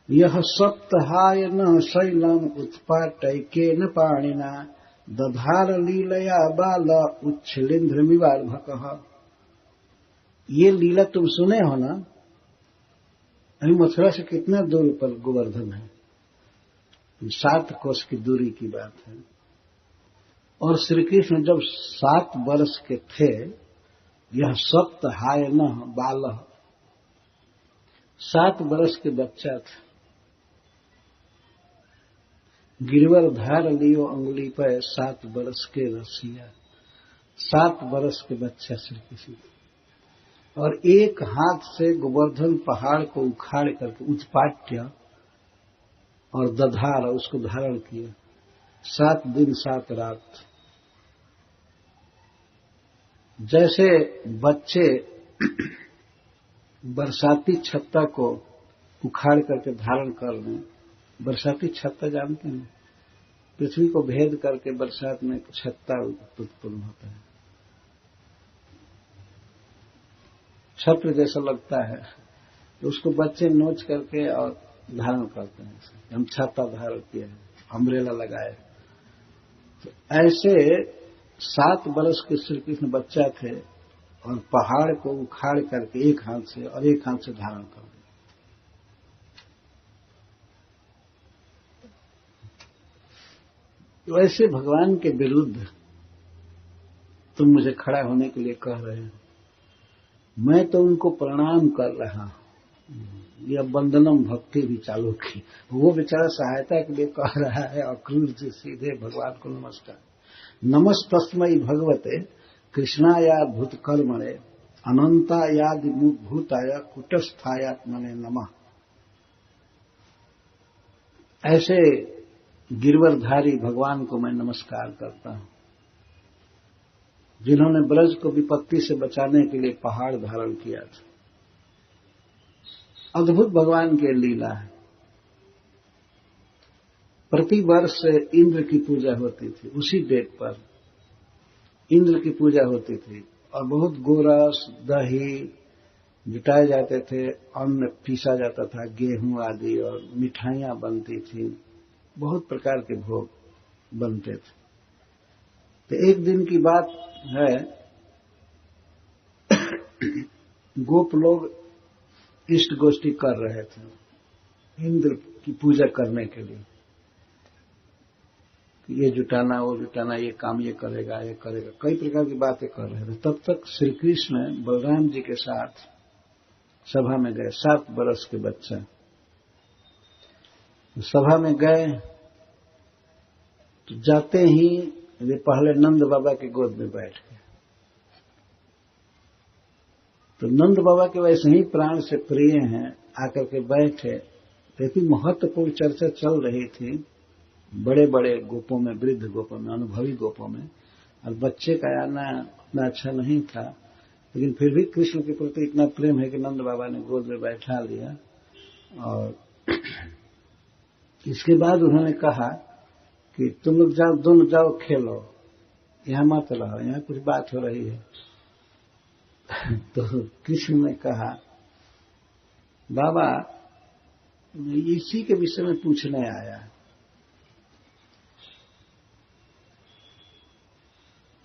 यह सप्तहाय न शैलम उत्पाटैकेन पाणिना दधार लीलया बाल उच्छलिंद्रमिवार्भकः। ये लीला तुम सुने हो ना? अभी मथुरा से कितना दूर पर गोवर्धन है, 7 कोस की दूरी की बात है। और श्री कृष्ण जब 7 वर्ष के थे, यह सप्त हाय न बाल। 7 बरस के बच्चा था। गिरवर धार लियो अंगुली पर 7 बरस के रसिया। 7 बरस के बच्चा श्री कृष्ण, और एक हाथ से गोवर्धन पहाड़ को उखाड़ करके उत्पाट्य और दधार उसको धारण किया। 7 दिन 7 रात। जैसे बच्चे बरसाती छत्ता को उखाड़ करके धारण कर लें। बरसाती छत्ता जानते हैं, पृथ्वी को भेद करके बरसात में छत्ता उत्पन्न होता है, छत्र जैसा लगता है, तो उसको बच्चे नोच करके और धारण करते हैं। हम छत्ता धारण किए हैं, अम्ब्रेला लगाए। तो ऐसे 7 बरस के श्री कृष्ण बच्चा थे और पहाड़ को उखाड़ करके एक हाथ से और एक हाथ से धारण कर दिया। तो ऐसे भगवान के विरुद्ध तुम मुझे खड़ा होने के लिए कह रहे हो, मैं तो उनको प्रणाम कर रहा हूं। यह वंदनम भक्ति भी चालू की। वो बेचारा सहायता के लिए कह रहा है अक्रूर से सीधे भगवान को नमस्कार। नमस्तस्मै भगवते कृष्णाया भूतकर्मणे अनंतायादि भूताय कुटस्थायात्मने नमः। ऐसे गिरवरधारी भगवान को मैं नमस्कार करता हूं, जिन्होंने ब्रज को विपत्ति से बचाने के लिए पहाड़ धारण किया था। अद्भुत भगवान की लीला है। प्रति वर्ष इंद्र की पूजा होती थी, उसी डेट पर इंद्र की पूजा होती थी, और बहुत गोरस दही जुटाए जाते थे, अन्न पीसा जाता था, गेहूं आदि, और मिठाइयां बनती थी, बहुत प्रकार के भोग बनते थे। तो एक दिन की बात है, गोप लोग इष्ट गोष्ठी कर रहे थे इंद्र की पूजा करने के लिए। ये जुटाना, वो जुटाना, ये काम ये करेगा, ये करेगा, कई प्रकार की बातें कर रहे थे। तब तक श्री कृष्ण बलराम जी के साथ सभा में गए। 7 बरस के बच्चा सभा में गए, तो जाते ही वे पहले नंद बाबा के गोद में बैठ गए। तो नंद बाबा के वैसे ही प्राण से प्रिय हैं, आकर के बैठे। लेकिन महत्वपूर्ण चर्चा चल रही थी बड़े बड़े गोपों में, वृद्ध गोपों में, अनुभवी गोपों में, और बच्चे का आना उतना अच्छा नहीं था। लेकिन फिर भी कृष्ण के प्रति इतना प्रेम है कि नंद बाबा ने गोद में बैठा लिया। और इसके बाद उन्होंने कहा कि तुम लोग जाओ, दोनों जाओ खेलो, यहां मत रहो, यहां कुछ बात हो रही है। तो कृष्ण ने कहा, बाबा मैं इसी के विषय में पूछने आया।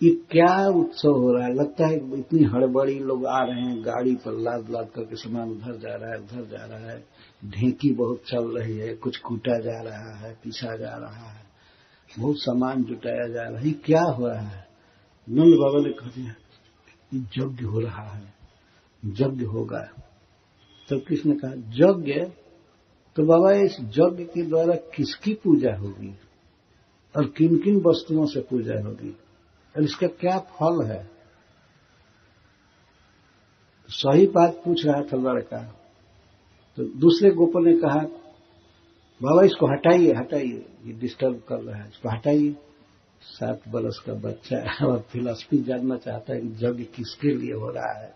ये क्या उत्सव हो रहा है? लगता है इतनी हड़बड़ी, लोग आ रहे हैं गाड़ी पर लाद लाद करके, सामान उधर जा रहा है, उधर जा रहा है, ढेंकी बहुत चल रही है, कुछ कूटा जा रहा है, पीसा जा रहा है, बहुत सामान जुटाया जा रहा है, ये क्या हो रहा है? नंद बाबा ने कहा दिया, यज्ञ हो रहा है, यज्ञ होगा। तो कृष्ण ने कहा यज्ञ? तो बाबा इस यज्ञ के द्वारा किसकी पूजा होगी और किन किन वस्तुओं से पूजा होगी और इसका क्या फल है? सही बात पूछ रहा था लड़का। तो दूसरे गोपों ने कहा, बाबा इसको हटाइए, हटाइए, ये डिस्टर्ब कर रहा है, इसको हटाइए। 7 बरस का बच्चा है और फिलॉसफी जानना चाहता है कि यज्ञ किसके लिए हो रहा है,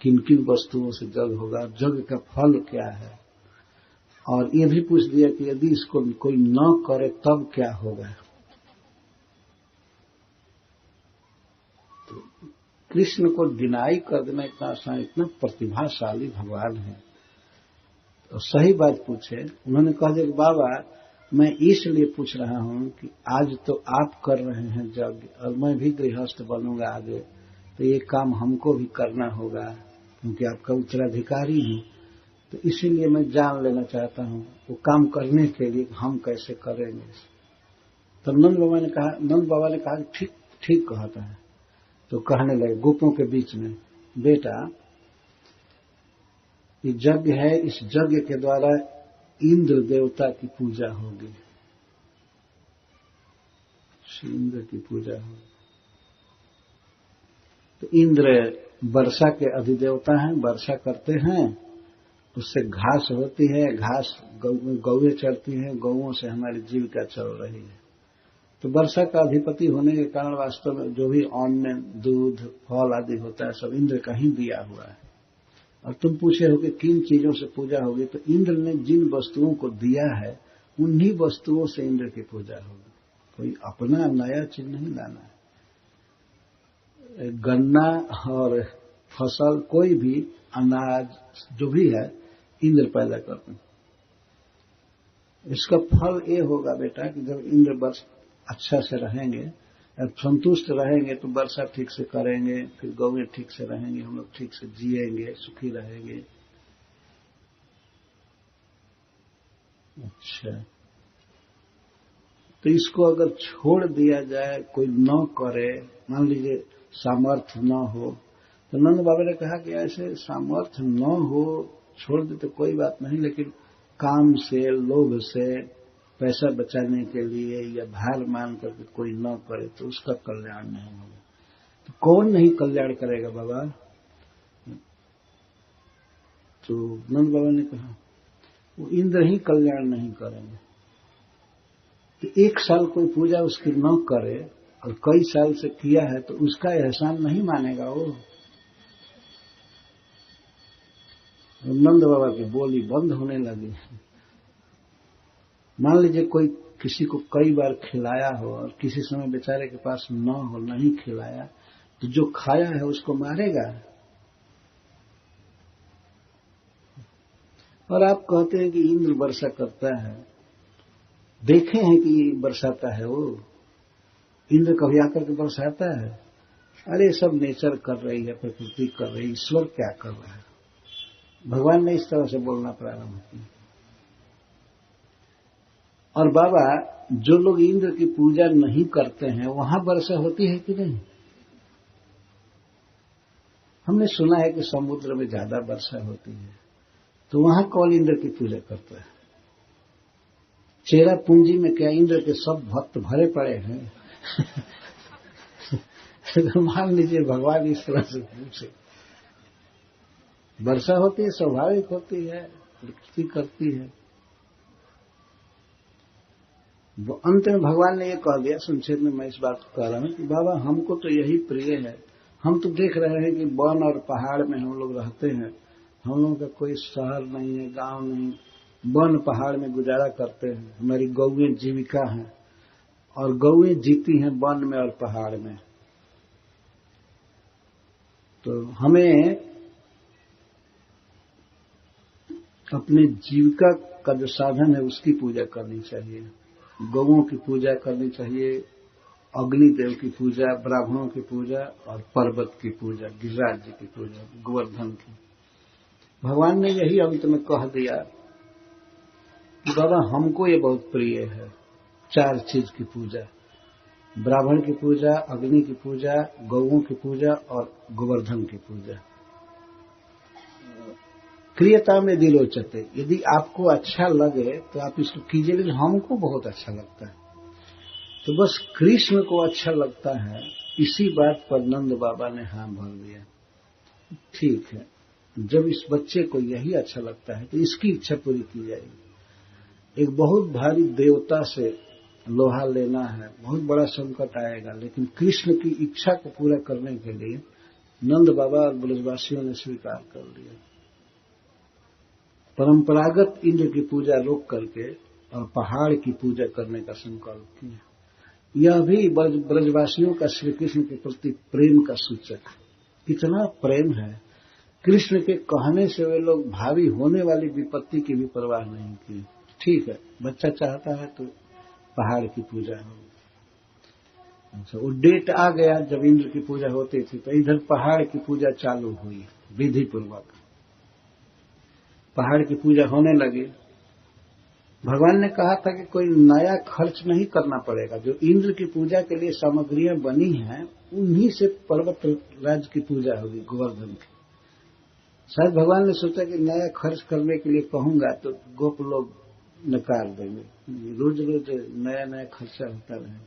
किन किन वस्तुओं से यज्ञ होगा, यज्ञ का फल क्या है। और ये भी पूछ दिया कि यदि इसको कोई न करे तब क्या होगा। तो कृष्ण को डिनाई कर देना इतना आसान, इतना प्रतिभाशाली भगवान है। तो सही बात पूछे, उन्होंने कहा कि बाबा मैं इसलिए पूछ रहा हूं कि आज तो आप कर रहे हैं यज्ञ और मैं भी गृहस्थ बनूंगा आगे, तो ये काम हमको भी करना होगा क्योंकि आपका उत्तराधिकारी हूं। तो इसीलिए मैं जान लेना चाहता हूं वो काम करने के लिए हम कैसे करेंगे। तो नंद बाबा ने कहा ठीक ठीक कहता है। तो कहने लगे गोपों के बीच में, बेटा ये यज्ञ है, इस यज्ञ के द्वारा इंद्र देवता की पूजा होगी, इंद्र की पूजा होगी। तो इंद्र वर्षा के अधिदेवता हैं, वर्षा करते हैं, उससे घास होती है, घास गौएं चढ़ती हैं, गौओं से हमारी जीविका चल रही है। तो वर्षा का अधिपति होने के कारण वास्तव में जो भी अन्न, दूध, फल आदि होता है सब इंद्र का ही दिया हुआ है। और तुम पूछे हो कि किन चीजों से पूजा होगी, तो इंद्र ने जिन वस्तुओं को दिया है उन्हीं वस्तुओं से इंद्र की पूजा होगी। कोई अपना नया चीज नहीं लाना है। गन्ना और फसल, कोई भी अनाज जो भी है इंद्र पैदा करते हैं। इसका फल ये होगा बेटा कि जब इंद्र वर्ष अच्छा से रहेंगे, संतुष्ट रहेंगे तो वर्षा ठीक से करेंगे, फिर गौएं ठीक से रहेंगे, हम लोग ठीक से जिएंगे, सुखी रहेंगे। अच्छा, तो इसको अगर छोड़ दिया जाए, कोई न करे, मान लीजिए सामर्थ्य न हो, तो नंद बाबा ने कहा कि ऐसे सामर्थ्य न हो, छोड़ दे तो कोई बात नहीं, लेकिन काम से, लोभ से, पैसा बचाने के लिए या भार मान करके कोई न करे तो उसका कल्याण नहीं होगा। तो कौन नहीं कल्याण करेगा बाबा? तो नंद बाबा ने कहा वो इंद्र ही कल्याण नहीं करेंगे। तो एक साल कोई पूजा उसकी न करे और कई साल से किया है तो उसका एहसान नहीं मानेगा वो। नंद बाबा की बोली बंद होने लगी। मान लीजिए कोई किसी को कई बार खिलाया हो और किसी समय बेचारे के पास न हो, नहीं खिलाया, तो जो खाया है उसको मारेगा। और आप कहते हैं कि इंद्र वर्षा करता है, देखे हैं कि बरसाता है वो? इंद्र कभी आकर के बरसाता है? अरे सब नेचर कर रही है, प्रकृति कर रही है, ईश्वर क्या कर रहा है? भगवान ने इस तरह से बोलना प्रारंभ किया। और बाबा, जो लोग इंद्र की पूजा नहीं करते हैं वहां वर्षा होती है कि नहीं? हमने सुना है कि समुद्र में ज्यादा वर्षा होती है, तो वहां कौन इंद्र की पूजा करता है? चेरा पूंजी में क्या इंद्र के सब भक्त भरे पड़े हैं? मान लीजिए भगवान इस तरह से पूछे, वर्षा होती है, स्वाभाविक होती है, प्रकृति करती है। वो अंत में भगवान ने ये कह दिया, संक्षेप में मैं इस बात को कह रहा हूं कि बाबा हमको तो यही प्रिय है। हम तो देख रहे हैं कि वन और पहाड़ में हम लोग रहते हैं, हम लोगों का कोई शहर नहीं है, गांव नहीं, वन पहाड़ में गुजारा करते हैं, हमारी गौएं जीविका हैं और गौएं जीती हैं वन में और पहाड़ में। तो हमें अपने जीविका का जो साधन है उसकी पूजा करनी चाहिए। गौओं की पूजा करनी चाहिए, अग्निदेव की पूजा, ब्राह्मणों की पूजा और पर्वत की पूजा, गिरिराज जी की पूजा, गोवर्धन की। भगवान ने यही अंत में कह दिया कि बाबा हमको ये बहुत प्रिय है, 4 चीज की पूजा, ब्राह्मण की पूजा, अग्नि की पूजा, गौओं की पूजा और गोवर्धन की पूजा। क्रियता में दिलोचते, यदि आपको अच्छा लगे तो आप इसको कीजिए, लेकिन हमको बहुत अच्छा लगता है। तो बस कृष्ण को अच्छा लगता है, इसी बात पर नंद बाबा ने हाँ भर दिया। ठीक है, जब इस बच्चे को यही अच्छा लगता है तो इसकी इच्छा पूरी की जाएगी। एक बहुत भारी देवता से लोहा लेना है, बहुत बड़ा संकट आएगा, लेकिन कृष्ण की इच्छा को पूरा करने के लिए नंद बाबा और ब्रजवासियों ने स्वीकार कर लिया। परंपरागत इंद्र की पूजा रोक करके और पहाड़ की पूजा करने का संकल्प किया। यह भी ब्रजवासियों का श्री कृष्ण के प्रति प्रेम का सूचक। कितना प्रेम है! कृष्ण के कहने से वे लोग भावी होने वाली विपत्ति की भी परवाह नहीं की। ठीक है, बच्चा चाहता है तो पहाड़ की पूजा हो। अच्छा, वो डेट आ गया जब इंद्र की पूजा होती थी, तो इधर पहाड़ की पूजा चालू हुई विधि पूर्वक। पहाड़ की पूजा होने लगी भगवान ने कहा था कि कोई नया खर्च नहीं करना पड़ेगा। जो इंद्र की पूजा के लिए सामग्रियां बनी हैं उन्हीं से पर्वत राज की पूजा होगी, गोवर्धन की। शायद भगवान ने सोचा कि नया खर्च करने के लिए कहूंगा तो गोप लोग नकार देंगे, रोज रोज नया नया खर्चा होता रहे।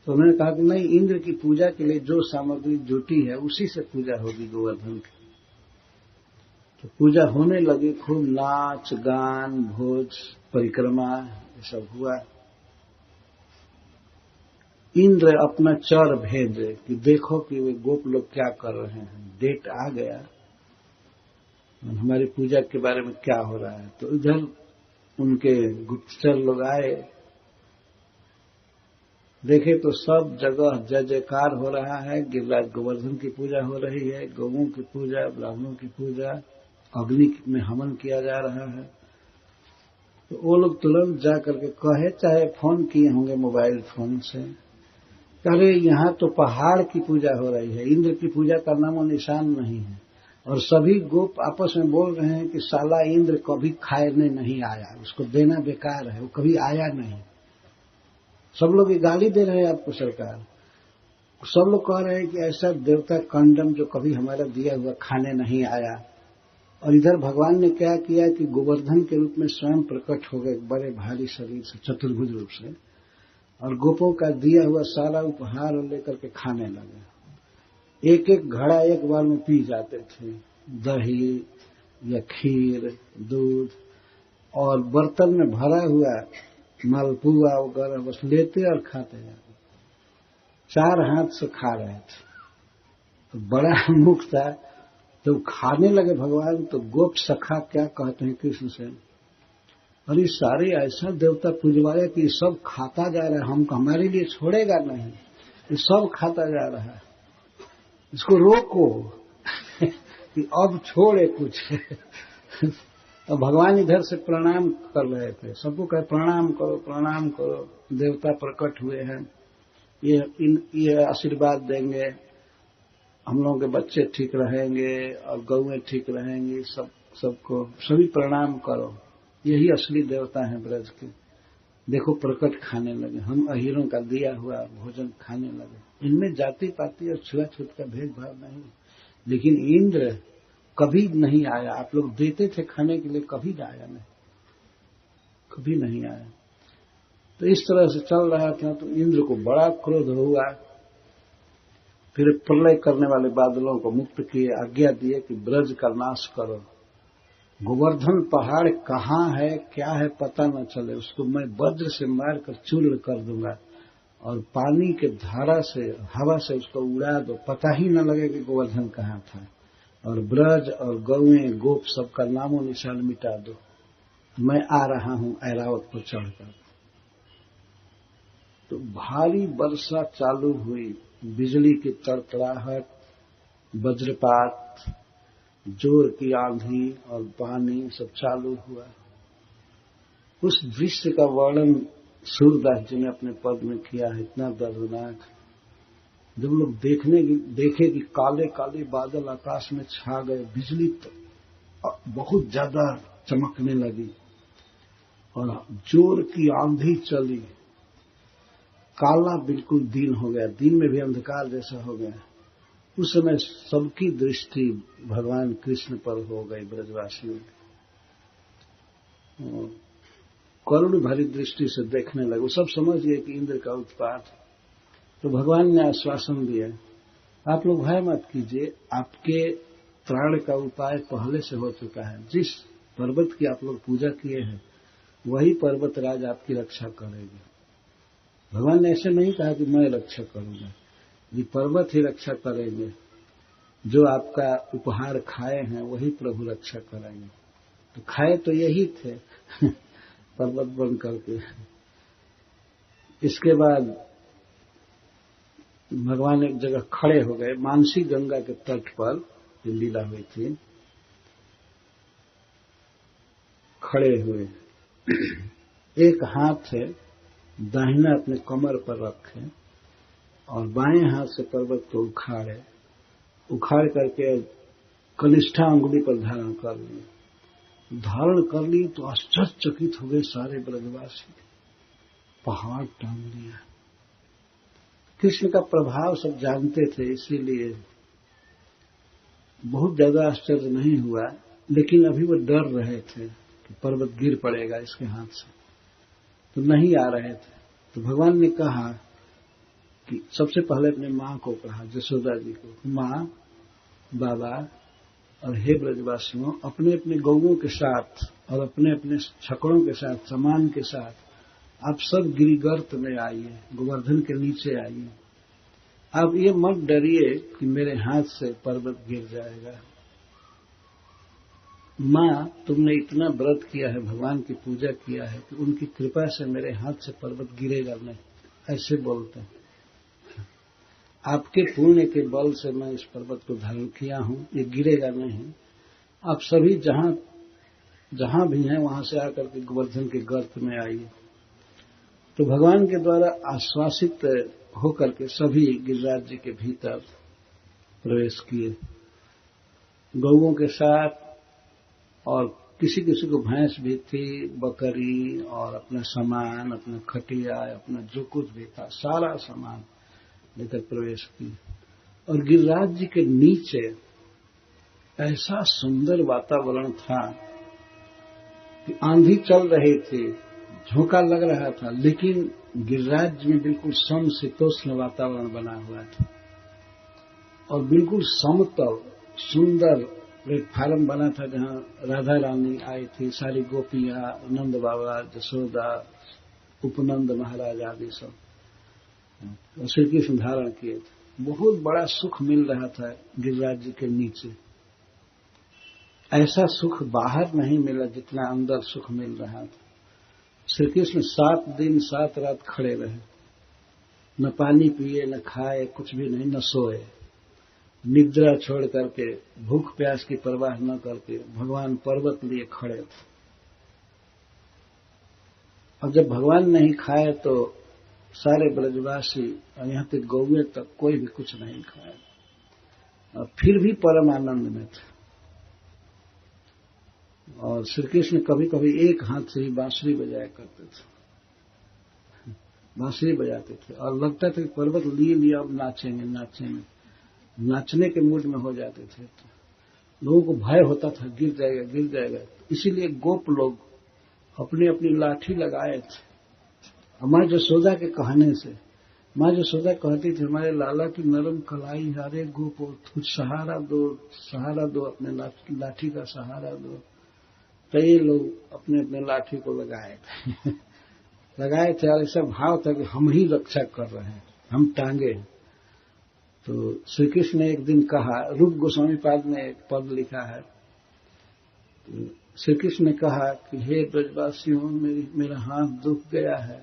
तो उन्होंने कहा कि नहीं, इंद्र की पूजा के लिए जो सामग्री जुटी है उसी से पूजा होगी गोवर्धन की। तो पूजा होने लगी, खूब नाच गान भोज परिक्रमा ये सब हुआ। इंद्र अपना चर भेजे कि देखो कि वे गोप लोग क्या कर रहे हैं, डेट आ गया, हमारी पूजा के बारे में क्या हो रहा है। तो इधर उनके गुप्तचर लोग आए, देखे तो सब जगह जय जयकार हो रहा है, गिरिराज गोवर्धन की पूजा हो रही है, गौओं की पूजा, ब्राह्मणों की पूजा, अग्नि में हवन किया जा रहा है। तो वो लोग तुरंत जा करके कहे, चाहे फोन किए होंगे मोबाइल फोन से, अरे यहाँ तो पहाड़ की पूजा हो रही है, इंद्र की पूजा का नामो निशान नहीं है। और सभी गोप आपस में बोल रहे हैं कि साला इंद्र कभी खाने नहीं आया, उसको देना बेकार है, वो कभी आया नहीं। सब लोग ये गाली दे रहे हैं आपको सरकार। सब लोग कह रहे हैं कि ऐसा देवता कंडम जो कभी हमारा दिया हुआ खाने नहीं आया। और इधर भगवान ने क्या किया कि गोवर्धन के रूप में स्वयं प्रकट हो गए, बड़े भारी शरीर से, चतुर्भुज रूप से, और गोपों का दिया हुआ सारा उपहार लेकर के खाने लगे। एक एक घड़ा एक बार में पी जाते थे, दही या खीर, दूध, और बर्तन में भरा हुआ मालपुआ वगैरह बस लेते और खाते जाते। 4 हाथ से खा रहे थे, तो बड़ा मुख था। तो खाने लगे भगवान, तो गोप सखा क्या कहते हैं कृष्ण से, अरे सारे ऐसा देवता पूजवाया कि सब खाता जा रहा है, हमको हमारे लिए छोड़ेगा नहीं, ये सब खाता जा रहा है, इसको रोको कि अब छोड़े कुछ। तो भगवान इधर से प्रणाम कर रहे थे, सबको कहे प्रणाम करो प्रणाम करो, देवता प्रकट हुए हैं, ये आशीर्वाद देंगे, हम लोगों के बच्चे ठीक रहेंगे और गौएं ठीक रहेंगी, सबको सभी प्रणाम करो, यही असली देवता हैं ब्रज के। देखो प्रकट खाने लगे, हम अहीरों का दिया हुआ भोजन खाने लगे। इनमें जाति पाति और छुआछूत का भेदभाव नहीं, लेकिन इंद्र कभी नहीं आया। आप लोग देते थे खाने के लिए, कभी आया नहीं, कभी नहीं आया। तो इस तरह से चल रहा था। तो इंद्र को बड़ा क्रोध हुआ, फिर प्रलय करने वाले बादलों को मुक्त किए, आज्ञा दिए कि ब्रज का नाश करो, गोवर्धन पहाड़ कहाँ है क्या है पता न चले, उसको मैं वज्र से मारकर चूर्ण कर दूंगा, और पानी के धारा से, हवा से उसको उड़ा दो, पता ही न लगे कि गोवर्धन कहाँ था, और ब्रज और गौएं गोप सबका नामो निशान मिटा दो, मैं आ रहा हूं ऐरावत पर चढ़कर। तो भारी वर्षा चालू हुई, बिजली की तड़तड़ाहट, वज्रपात, जोर की आंधी और पानी सब चालू हुआ। उस दृश्य का वर्णन सूरदास जी ने अपने पद में किया है, इतना दर्दनाक। जब लोग देखे कि काले काले बादल आकाश में छा गए, बिजली तो बहुत ज्यादा चमकने लगी और जोर की आंधी चली, काला बिल्कुल दिन हो गया, दिन में भी अंधकार जैसा हो गया। उस समय सबकी दृष्टि भगवान कृष्ण पर हो गई, ब्रजवासियों की करुण भरी दृष्टि से देखने लगे। वो सब समझ गए कि इंद्र का उत्पात। तो भगवान ने आश्वासन दिया, आप लोग भय मत कीजिए, आपके त्राण का उपाय पहले से हो चुका है। जिस पर्वत की आप लोग पूजा किए हैं वही पर्वत राज आपकी रक्षा करेगी। भगवान ने ऐसे नहीं कहा कि मैं रक्षा करूंगा, ये पर्वत ही रक्षा करेंगे, जो आपका उपहार खाए हैं वही प्रभु रक्षा करेंगे। तो खाए तो यही थे पर्वत बन करके। इसके बाद भगवान एक जगह खड़े हो गए, मानसी गंगा के तट पर लीला हुई थी, खड़े हुए, एक हाथ से दाहिना अपने कमर पर रखे और बाएं हाथ से पर्वत को उखाड़ करके कनिष्ठा अंगुली पर धारण कर लिए धारण कर लिए तो आश्चर्यचकित हो गए सारे ब्रजवासी। पहाड़ टांग लिया। कृष्ण का प्रभाव सब जानते थे, इसीलिए बहुत ज्यादा आश्चर्य नहीं हुआ, लेकिन अभी वो डर रहे थे कि पर्वत गिर पड़ेगा इसके हाथ से, तो नहीं आ रहे थे। तो भगवान ने कहा कि सबसे पहले अपने मां को कहा, यशोदा जी को, मां, बाबा और हे ब्रजवासियों, अपने अपने गौओं के साथ और अपने अपने छकड़ों के साथ, सामान के साथ आप सब गिरिगर्त में आइए, गोवर्धन के नीचे आइए। आप ये मत डरिए कि मेरे हाथ से पर्वत गिर जाएगा। मां, तुमने इतना व्रत किया है, भगवान की पूजा किया है कि उनकी कृपा से मेरे हाथ से पर्वत गिरेगा नहीं, ऐसे बोलते हैं। आपके पुण्य के बल से मैं इस पर्वत को धारण किया हूं, ये गिरेगा नहीं। आप सभी जहां भी हैं वहां से आकर के गोवर्धन के गर्त में आइए। तो भगवान के द्वारा आश्वासित होकर के सभी गिरिराज जी के भीतर प्रवेश किए, गौओं के साथ, और किसी किसी को भैंस भी थी, बकरी, और अपना सामान, अपना खटिया, अपना जो कुछ भी था सारा सामान लेकर प्रवेश किए। और गिरिराज जी के नीचे ऐसा सुंदर वातावरण था कि आंधी चल रही थी, झोंका लग रहा था, लेकिन गिरिराज जी में बिल्कुल समशीतोष्ण वातावरण बना हुआ था और बिल्कुल समतल सुंदर प्लेटफार्म बना था जहां राधा रानी आई थी, सारी गोपियां, नंद बाबा, यशोदा, उपनंद महाराज आदि सब श्री कृष्ण धारण किए थे। बहुत बड़ा सुख मिल रहा था गिरिराज जी के नीचे। ऐसा सुख बाहर नहीं मिला जितना अंदर सुख मिल रहा था। श्री कृष्ण 7 दिन 7 रात खड़े रहे, न पानी पिए, न खाए, कुछ भी नहीं, न सोए, निद्रा छोड़ करके, भूख प्यास की परवाह न करके भगवान पर्वत लिए खड़े थे। और जब भगवान नहीं खाए तो सारे ब्रजवासी और यहां तक गौए तक कोई भी कुछ नहीं खाए, और फिर भी परम आनंद में थे। और श्री कृष्ण कभी कभी एक हाथ से ही बांसुरी बजाया करते थे, बांसुरी बजाते थे, और लगता था कि पर्वत लिए लिया, अब नाचेंगे नाचेंगे, नाचने के मूड में हो जाते थे। तो लोगों को भय होता था गिर जाएगा गिर जाएगा, इसीलिए गोप लोग अपनी अपनी लाठी लगाए थे। मां यशोदा के कहने से, मां यशोदा कहती थी, हमारे लाला की नरम कलाई है, अरे गोप कुछ सहारा दो, अपने लाठी का सहारा दो। तो ये लोग अपने अपने लाठी को लगाए थे लगाए थे, और ऐसा भाव था कि हम ही रक्षा कर रहे हैं, हम टांगे। तो श्री कृष्ण ने एक दिन कहा, रूप गोस्वामी पाद में एक पद लिखा है, तो श्री कृष्ण ने कहा कि हे ब्रजवासियों, मेरा हाथ दुख गया है,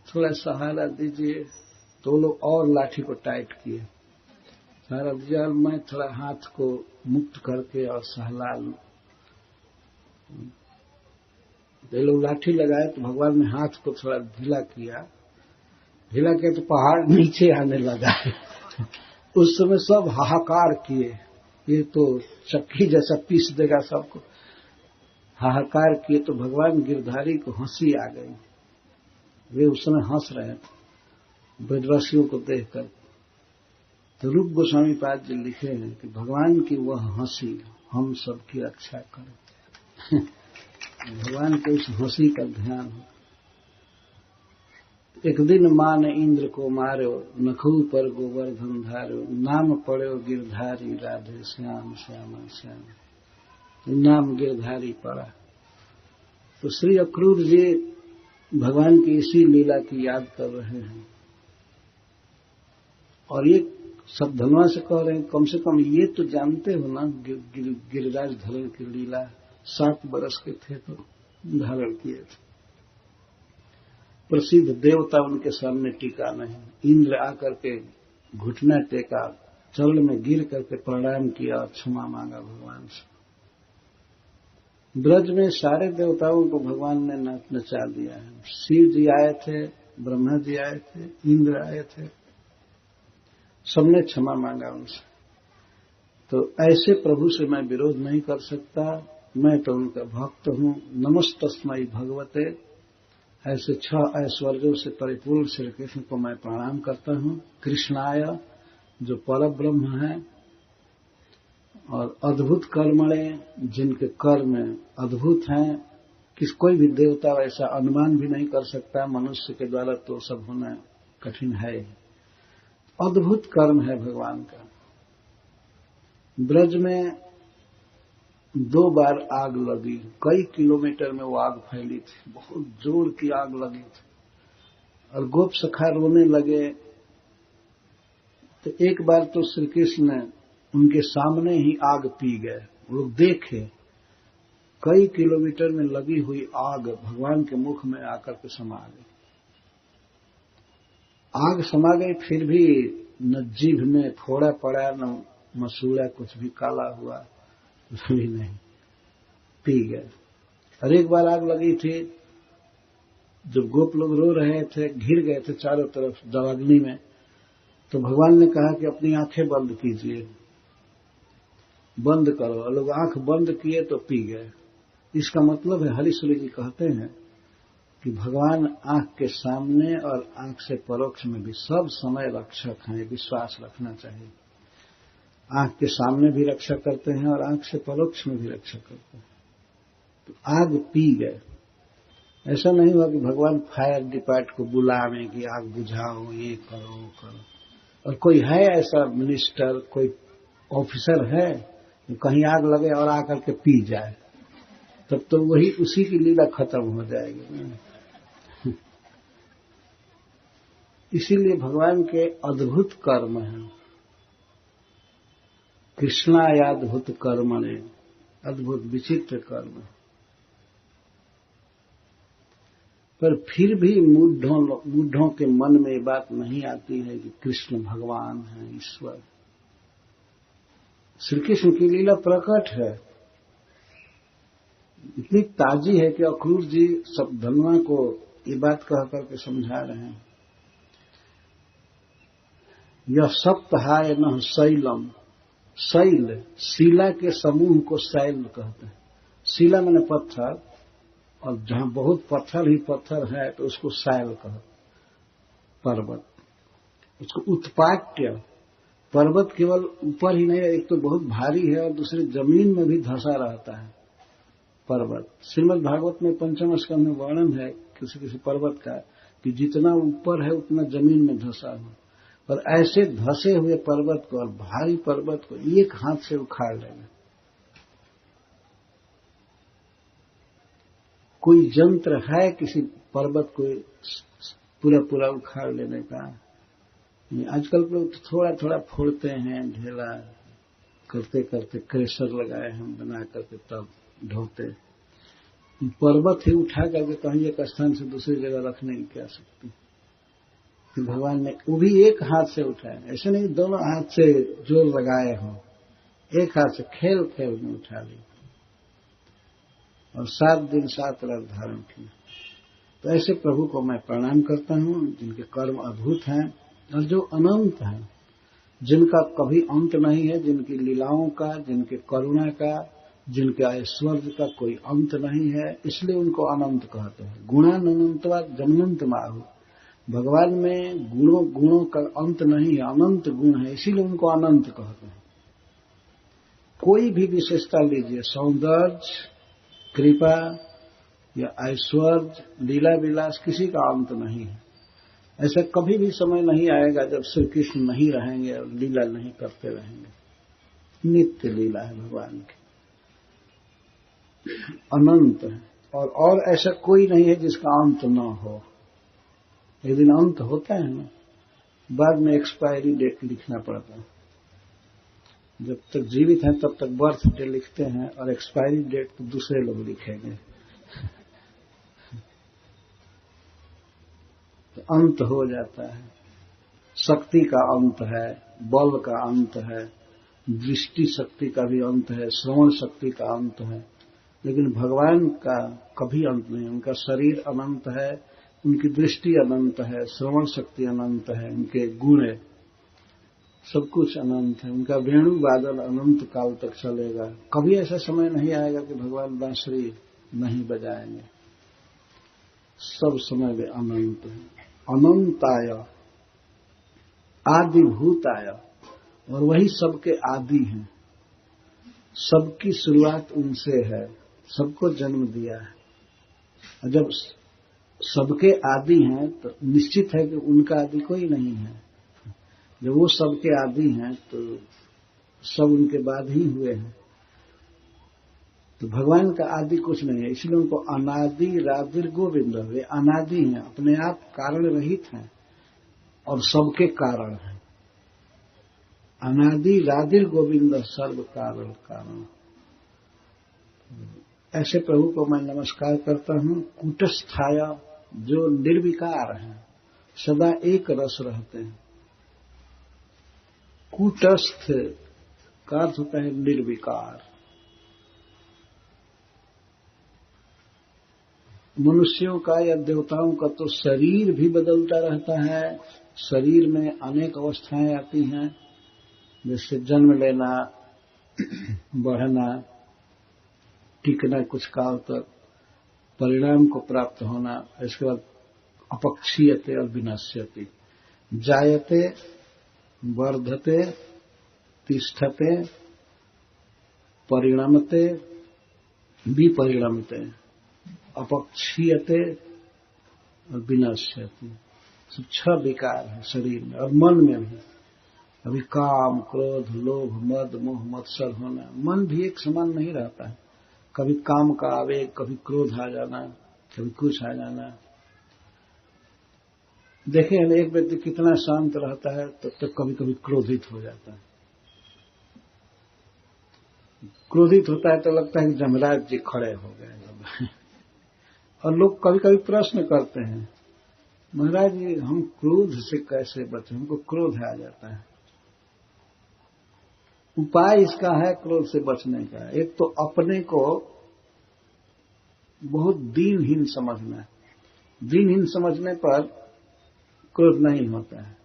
थोड़ा सहारा दीजिए। तो लोग और लाठी को टाइट किए, सहारा दिया, और मैं थोड़ा हाथ को मुक्त करके और सहला लूं। ये लोग लाठी लगाए तो भगवान ने हाथ को थोड़ा ढीला किया तो पहाड़ नीचे आने लगा उस समय सब हाहाकार किए, ये तो चक्की जैसा पीस देगा सबको, हाहाकार किए। तो भगवान गिरधारी को हंसी आ गई, वे उस समय हंस रहे थे ब्रजवासियों को देखकर। तो रूप गोस्वामी पाद जी लिखे हैं कि भगवान की वह हंसी हम सबकी रक्षा करे भगवान के उस हंसी का ध्यान हो। एक दिन मां ने इंद्र को मारो, नखू पर गोवर्धन धारो, नाम पड़ो गिरधारी राधे श्याम श्यामा श्याम, नाम गिरधारी पड़ा। तो श्री अक्रूर जी भगवान की इसी लीला की याद कर रहे हैं, और ये सब धनवा से कह रहे हैं, कम से कम ये तो जानते हो ना गिरिराज धरण की लीला, 7 बरस के थे तो धारण किए थे। प्रसिद्ध देवता उनके सामने टिका नहीं, इंद्र आकर के घुटना टेका, चरण में गिर करके प्रणाम किया और क्षमा मांगा भगवान से। ब्रज में सारे देवताओं को भगवान ने नचा दिया है। शिव जी आए थे, ब्रह्मा जी आए थे, इंद्र आए थे, सबने क्षमा मांगा उनसे। तो ऐसे प्रभु से मैं विरोध नहीं कर सकता, मैं तो उनका भक्त हूं। नमस्तस्मै भगवते, ऐसे 6 ऐश्वर्यों से परिपूर्ण श्री कृष्ण को मैं प्रणाम करता हूं। कृष्णाय, जो परब्रह्म है, और अद्भुत कर्मणे, जिनके कर्म अद्भुत हैं, कोई भी देवता वैसा अनुमान भी नहीं कर सकता, मनुष्य के द्वारा तो सब होना कठिन है। अद्भुत कर्म है भगवान का। ब्रज में 2 बार आग लगी, कई किलोमीटर में वो आग फैली थी, बहुत जोर की आग लगी थी, और गोप सखा रोने लगे। तो एक बार तो श्री कृष्ण उनके सामने ही आग पी गए। वो लोग देखे, कई किलोमीटर में लगी हुई आग भगवान के मुख में आकर के समा गई। आग समा गई, फिर भी न जीभ में फोड़ा पड़ा, न मसूड़ा कुछ भी काला हुआ, कुछ भी नहीं, पी गए। और एक बार आग लगी थी, जब गोप लोग रो रहे थे, घिर गए थे चारों तरफ जलाग्नि में, तो भगवान ने कहा कि अपनी आंखें बंद कीजिए, बंद करो। और लोग आंख बंद किए तो पी गए। इसका मतलब है, हरिश्री जी कहते हैं कि भगवान आंख के सामने और आंख से परोक्ष में भी सब समय रक्षक हैं, विश्वास रखना चाहिए। आंख के सामने भी रक्षा करते हैं और आंख से परोक्ष में भी रक्षा करते हैं। तो आग पी गए। ऐसा नहीं हुआ कि भगवान फायर डिपार्ट को बुलावे कि आग बुझाओ, ये करो, वो करो। और कोई है ऐसा मिनिस्टर, कोई ऑफिसर है कहीं आग लगे और आकर के पी जाए, तब तो वही उसी की लीला खत्म हो जाएगी। इसीलिए भगवान के अद्भुत कर्म हैं। कृष्णायाद्भुत कर्मणे, अद्भुत विचित्र कर्म। पर फिर भी मूढ़ों के मन में ये बात नहीं आती है कि कृष्ण भगवान है, ईश्वर। श्री कृष्ण की लीला प्रकट है, इतनी ताजी है कि अक्रूर जी सप्तधन्वा को ये बात कह करके समझा रहे हैं। यह सप्तहाय न शैलम, शैल, शिला के समूह को शैल कहते हैं। शिला माने पत्थर, और जहां बहुत पत्थर ही पत्थर है तो उसको शैल कहते, पर्वत। उसको उत्पाट्य, पर्वत केवल ऊपर ही नहीं, एक तो बहुत भारी है और दूसरी जमीन में भी धंसा रहता है पर्वत। श्रीमद् भागवत में 5वें स्कंध में वर्णन है किसी किसी पर्वत का कि जितना ऊपर है उतना जमीन में धंसा हुआ। और ऐसे धंसे हुए पर्वत को और भारी पर्वत को एक हाथ से उखाड़ लेना, कोई यंत्र है किसी पर्वत को पूरा पूरा उखाड़ लेने का? आजकल लोग तो थोड़ा थोड़ा फोड़ते हैं, ढेला करते करते क्रेशर लगाए हम बना करके तब ढोते। पर्वत ही उठा करके कहीं एक स्थान से दूसरी जगह रखने की क्या शक्ति? भगवान ने वो भी एक हाथ से उठाया, ऐसे नहीं दोनों हाथ से जोर लगाए हो, एक हाथ से खेल खेल में उठा ली और 7 दिन 7 रात धारण किया। तो ऐसे प्रभु को मैं प्रणाम करता हूं, जिनके कर्म अद्भुत हैं और जो अनंत हैं, जिनका कभी अंत नहीं है, जिनकी लीलाओं का, जिनके करुणा का, जिनके ऐश्वर्य का कोई अंत नहीं है, इसलिए उनको अनंत कहते हैं। गुणानंतवा जमनंत माहु, भगवान में गुणों का अंत नहीं है, अनंत गुण है, इसीलिए उनको अनंत कहते हैं। कोई भी विशेषता लीजिए, सौंदर्य, कृपा या ऐश्वर्य, लीला विलास, किसी का अंत नहीं है। ऐसा कभी भी समय नहीं आएगा जब श्री कृष्ण नहीं रहेंगे और लीला नहीं करते रहेंगे। नित्य लीला है भगवान की, अनंत है, और ऐसा कोई नहीं है जिसका अंत न हो। एक दिन अंत होता है ना, बाद में एक्सपायरी डेट लिखना पड़ता है। जब तक जीवित हैं तब तक बर्थ डे लिखते हैं और एक्सपायरी डेट तो दूसरे लोग लिखेंगे। तो अंत हो जाता है। शक्ति का अंत है, बल का अंत है, दृष्टि शक्ति का भी अंत है, श्रवण शक्ति का अंत है, लेकिन भगवान का कभी अंत नहीं। उनका शरीर अनंत है, उनकी दृष्टि अनंत है, श्रवण शक्ति अनंत है, उनके गुण सब कुछ अनंत है। उनका वेणु वादन अनंत काल तक चलेगा। कभी ऐसा समय नहीं आएगा कि भगवान बांसुरी नहीं बजाएंगे। सब समय वे अनंत है। अनंताय आदिभूताय, और वही सबके आदि हैं। सबकी शुरुआत उनसे है, सबको जन्म दिया है। और जब सबके आदि हैं तो निश्चित है कि उनका आदि कोई नहीं है। जब वो सबके आदि हैं तो सब उनके बाद ही हुए हैं। तो भगवान का आदि कुछ नहीं है, इसलिए उनको अनादि रादिर गोविंद, वे अनादि हैं, अपने आप कारण रहित हैं और सबके कारण हैं। अनादि रादिर गोविंद सर्व कारण कारण। ऐसे प्रभु को मैं नमस्कार करता हूं। कूटस्थाय, जो निर्विकार हैं, सदा एक रस रहते हैं। कूटस्थ का अर्थ होता है निर्विकार। मनुष्यों का या देवताओं का तो शरीर भी बदलता रहता है। शरीर में अनेक अवस्थाएं आती हैं, जैसे जन्म लेना, बढ़ना, टिकना कुछ काल तक, परिणाम को प्राप्त होना, इसके बाद अपक्षीयते और विनाश्यते। जायते, वर्धते, तिष्ठते, परिणमते, विपरिणमते, अपक्षीयते और विनाश्यते। छह विकार है शरीर में और मन में भी। अभी काम, क्रोध, लोभ, मद, मोह, मत्सर होना। मन भी एक समान नहीं रहता है। कभी काम का आवेग, कभी क्रोध आ जाना, कभी कुछ आ जाना। देखें एक व्यक्ति कितना शांत रहता है तब तक कभी कभी क्रोधित हो जाता है। क्रोधित होता है तो लगता है कि जमराज जी खड़े हो गए। और लोग कभी कभी प्रश्न करते हैं, महाराज जी हम क्रोध से कैसे बचें, हमको क्रोध आ जाता है। उपाय इसका है क्रोध से बचने का। एक तो अपने को बहुत दीनहीन समझना है। दीनहीन समझने पर क्रोध नहीं होता है।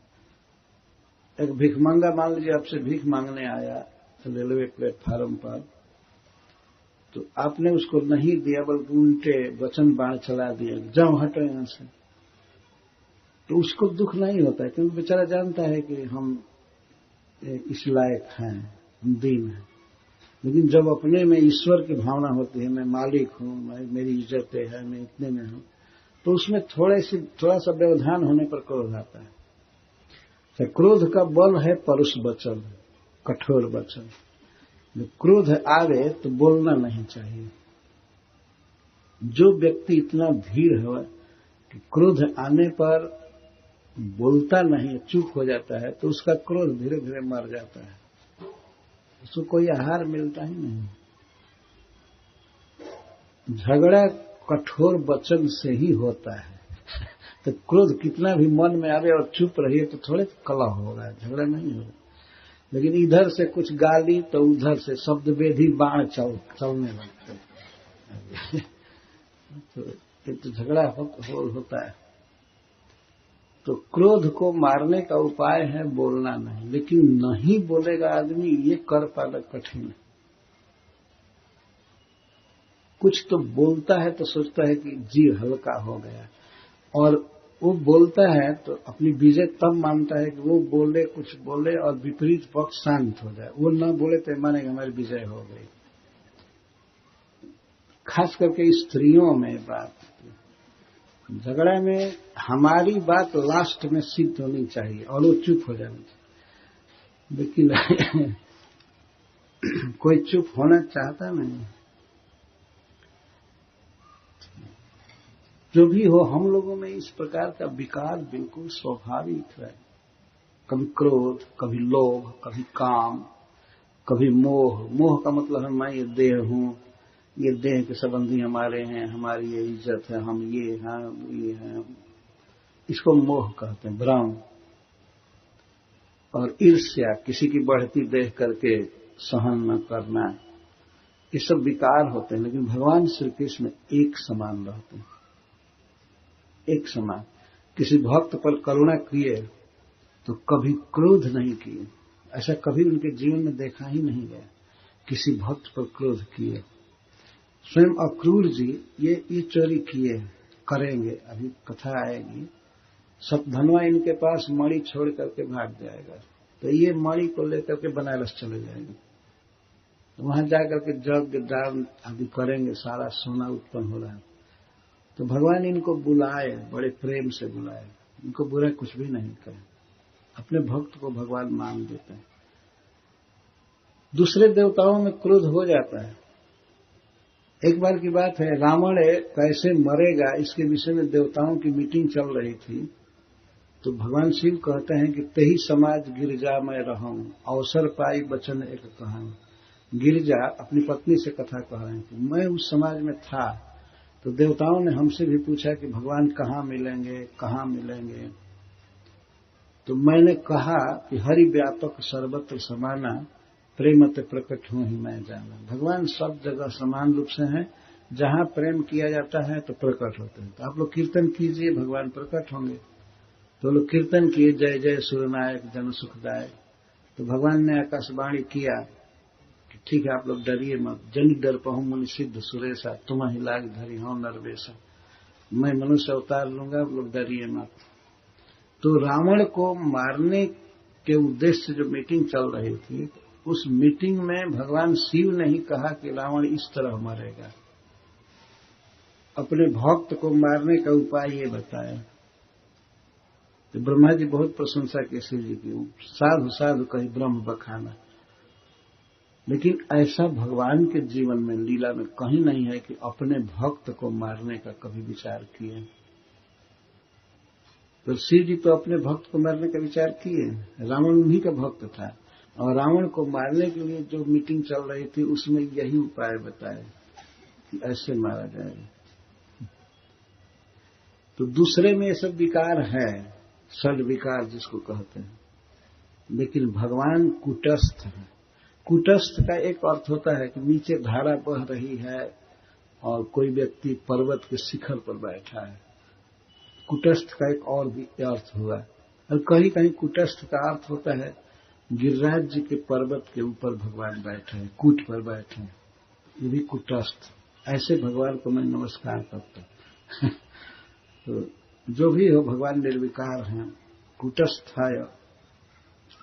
एक भिखमंगा मान लीजिए आपसे भीख मांगने आया रेलवे प्लेटफार्म पर, तो आपने उसको नहीं दिया बल्कि उल्टे वचन बाण चला दिया, जाओ हटो यहां से, तो उसको दुख नहीं होता है, क्योंकि बेचारा जानता है कि हम इस लायक हैं, हम दीन हैं। लेकिन जब अपने में ईश्वर की भावना होती है, मैं मालिक हूं, मेरी इज्जत है, मैं इतने में हूं, तो उसमें थोड़ा सा व्यवधान होने पर क्रोध आता है। तो क्रोध का बल है परुष वचन, कठोर वचन। जब क्रोध आवे तो बोलना नहीं चाहिए। जो व्यक्ति इतना धीर है कि क्रोध आने पर बोलता नहीं, चुप हो जाता है, तो उसका क्रोध धीरे धीरे मर जाता है, उसको कोई आहार मिलता ही नहीं। झगड़ा कठोर वचन से ही होता है। तो क्रोध कितना भी मन में आवे और चुप रहिए तो थोड़े कलह होगा, झगड़ा नहीं होगा। लेकिन इधर से कुछ गाली तो उधर से शब्द वेधी बाण चलने लगते, तो झगड़ा होता है। तो क्रोध को मारने का उपाय है बोलना नहीं। लेकिन नहीं बोलेगा आदमी, ये कर पाना कठिन है। कुछ तो बोलता है तो सोचता है कि जीव हल्का हो गया, और वो बोलता है तो अपनी विजय तब मानता है कि वो बोले, कुछ बोले और विपरीत पक्ष शांत हो जाए। वो न बोले तो मानेगा हमारी विजय हो गई। खास करके स्त्रियों में बात, झगड़ा में हमारी बात लास्ट में सिद्ध होनी चाहिए और वो चुप हो जानी चाहिए। लेकिन कोई चुप होना चाहता नहीं। जो भी हो, हम लोगों में इस प्रकार का विकार बिल्कुल स्वाभाविक है। कभी क्रोध, कभी लोभ, कभी काम, कभी मोह। मोह का मतलब है मैं ये देह हूं, ये देह के संबंधी हमारे हैं, हमारी ये इज्जत है, हम ये हैं, इसको मोह कहते हैं, भ्रम। और ईर्ष्या, किसी की बढ़ती देख करके सहन न करना, ये सब विकार होते हैं। लेकिन भगवान श्री कृष्ण एक समान रहते हैं, एक समान। किसी भक्त पर करुणा किए तो कभी क्रोध नहीं किए, ऐसा कभी उनके जीवन में देखा ही नहीं गया किसी भक्त पर क्रोध किए। स्वयं अक्रूर जी ये चोरी किए, करेंगे, अभी कथा आएगी। सतधनवा इनके पास मणि छोड़ करके भाग जाएगा, तो ये मणि को लेकर के बनारस चले जाएंगे। तो वहां जाकर के यज्ञ दान आदि करेंगे, सारा सोना उत्पन्न हो रहा है। तो भगवान इनको बुलाए, बड़े प्रेम से बुलाए, इनको बुरा कुछ भी नहीं कहे, अपने भक्त को भगवान मान देते हैं। दूसरे देवताओं में क्रोध हो जाता है। एक बार की बात है, रावण कैसे मरेगा इसके विषय में देवताओं की मीटिंग चल रही थी। तो भगवान शिव कहते हैं कि तेही समाज गिरजा मैं रहूं, अवसर पाई वचन एक कहूं। गिरजा अपनी पत्नी से कथा कह रहे हैं कि मैं उस समाज में था, तो देवताओं ने हमसे भी पूछा कि भगवान कहाँ मिलेंगे, कहाँ मिलेंगे। तो मैंने कहा कि हरि व्यापक सर्वत्र समाना, प्रेमत प्रकट हूं ही मैं जाना। भगवान सब जगह समान रूप से हैं, जहां प्रेम किया जाता है तो प्रकट होते हैं। तो आप लोग कीर्तन कीजिए, भगवान प्रकट होंगे। तो लोग कीर्तन किए, जय जय सुरनायक जन सुखदायक। तो भगवान ने आकाशवाणी किया कि ठीक है, आप लोग डरिए मत। जन डर पहु मुनि सिद्ध सुरेशा, तुम ही लाग धरी हो नरवेशा। मैं मनुष्य अवतार लूंगा, आप लोग डरिए मत। तो रावण को मारने के उद्देश्य से जो मीटिंग चल रही थी, उस मीटिंग में भगवान शिव ने ही कहा कि रावण इस तरह मरेगा। अपने भक्त को मारने का उपाय ये बताया। तो ब्रह्मा जी बहुत प्रशंसा की शिव जी की, साधु साधु कही ब्रह्म बखाना। लेकिन ऐसा भगवान के जीवन में, लीला में कहीं नहीं है कि अपने भक्त को मारने का कभी विचार किए। तो शिव जी तो अपने भक्त को मारने का विचार किए। रावण उन्हीं का भक्त था, और रावण को मारने के लिए जो मीटिंग चल रही थी उसमें यही उपाय बताए कि ऐसे मारा जाएगा। तो दूसरे में ये सब विकार है, षड विकार जिसको कहते हैं। लेकिन भगवान कूटस्थ है। कूटस्थ का एक अर्थ होता है कि नीचे धारा बह रही है और कोई व्यक्ति पर्वत के शिखर पर बैठा है। कूटस्थ का एक और भी अर्थ हुआ, और कहीं कहीं कूटस्थ का अर्थ होता है गिरिराज जी के पर्वत के ऊपर भगवान बैठे हैं, कूट पर बैठे हैं, ये भी कूटस्थ। ऐसे भगवान को मैं नमस्कार करता हूं। तो जो भी हो, भगवान निर्विकार हैं, कूटस्थाय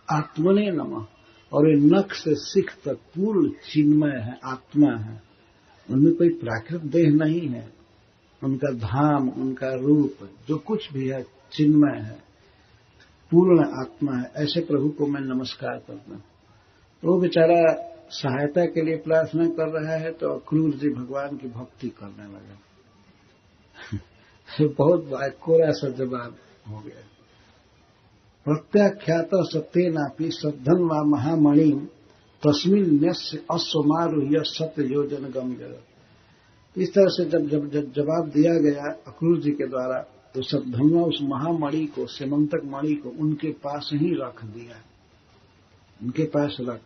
आत्मने नमः। और ये नख से सिख तक पूर्ण चिन्मय है, आत्मा है। उनमें कोई प्राकृत देह नहीं है, उनका धाम, उनका रूप, जो कुछ भी है चिन्मय है, पूर्ण आत्मा है। ऐसे प्रभु को मैं नमस्कार करता हूं। तो वो बेचारा सहायता के लिए प्रार्थना कर रहा है, तो अक्रूर जी भगवान की भक्ति करने लगे। बहुत कोरा सा जवाब हो गया। प्रत्याख्यात सत्येनापि सद्धन व महामणि तस्मिन न्यस्य अश्वमारुह्य सत्य योजन गम्य। इस तरह से जब जवाब दिया गया अक्रूर जी के द्वारा, तो सद्धन्वा उस महामणि को, सेमंतक मणि को उनके पास ही रख दिया, उनके पास रख,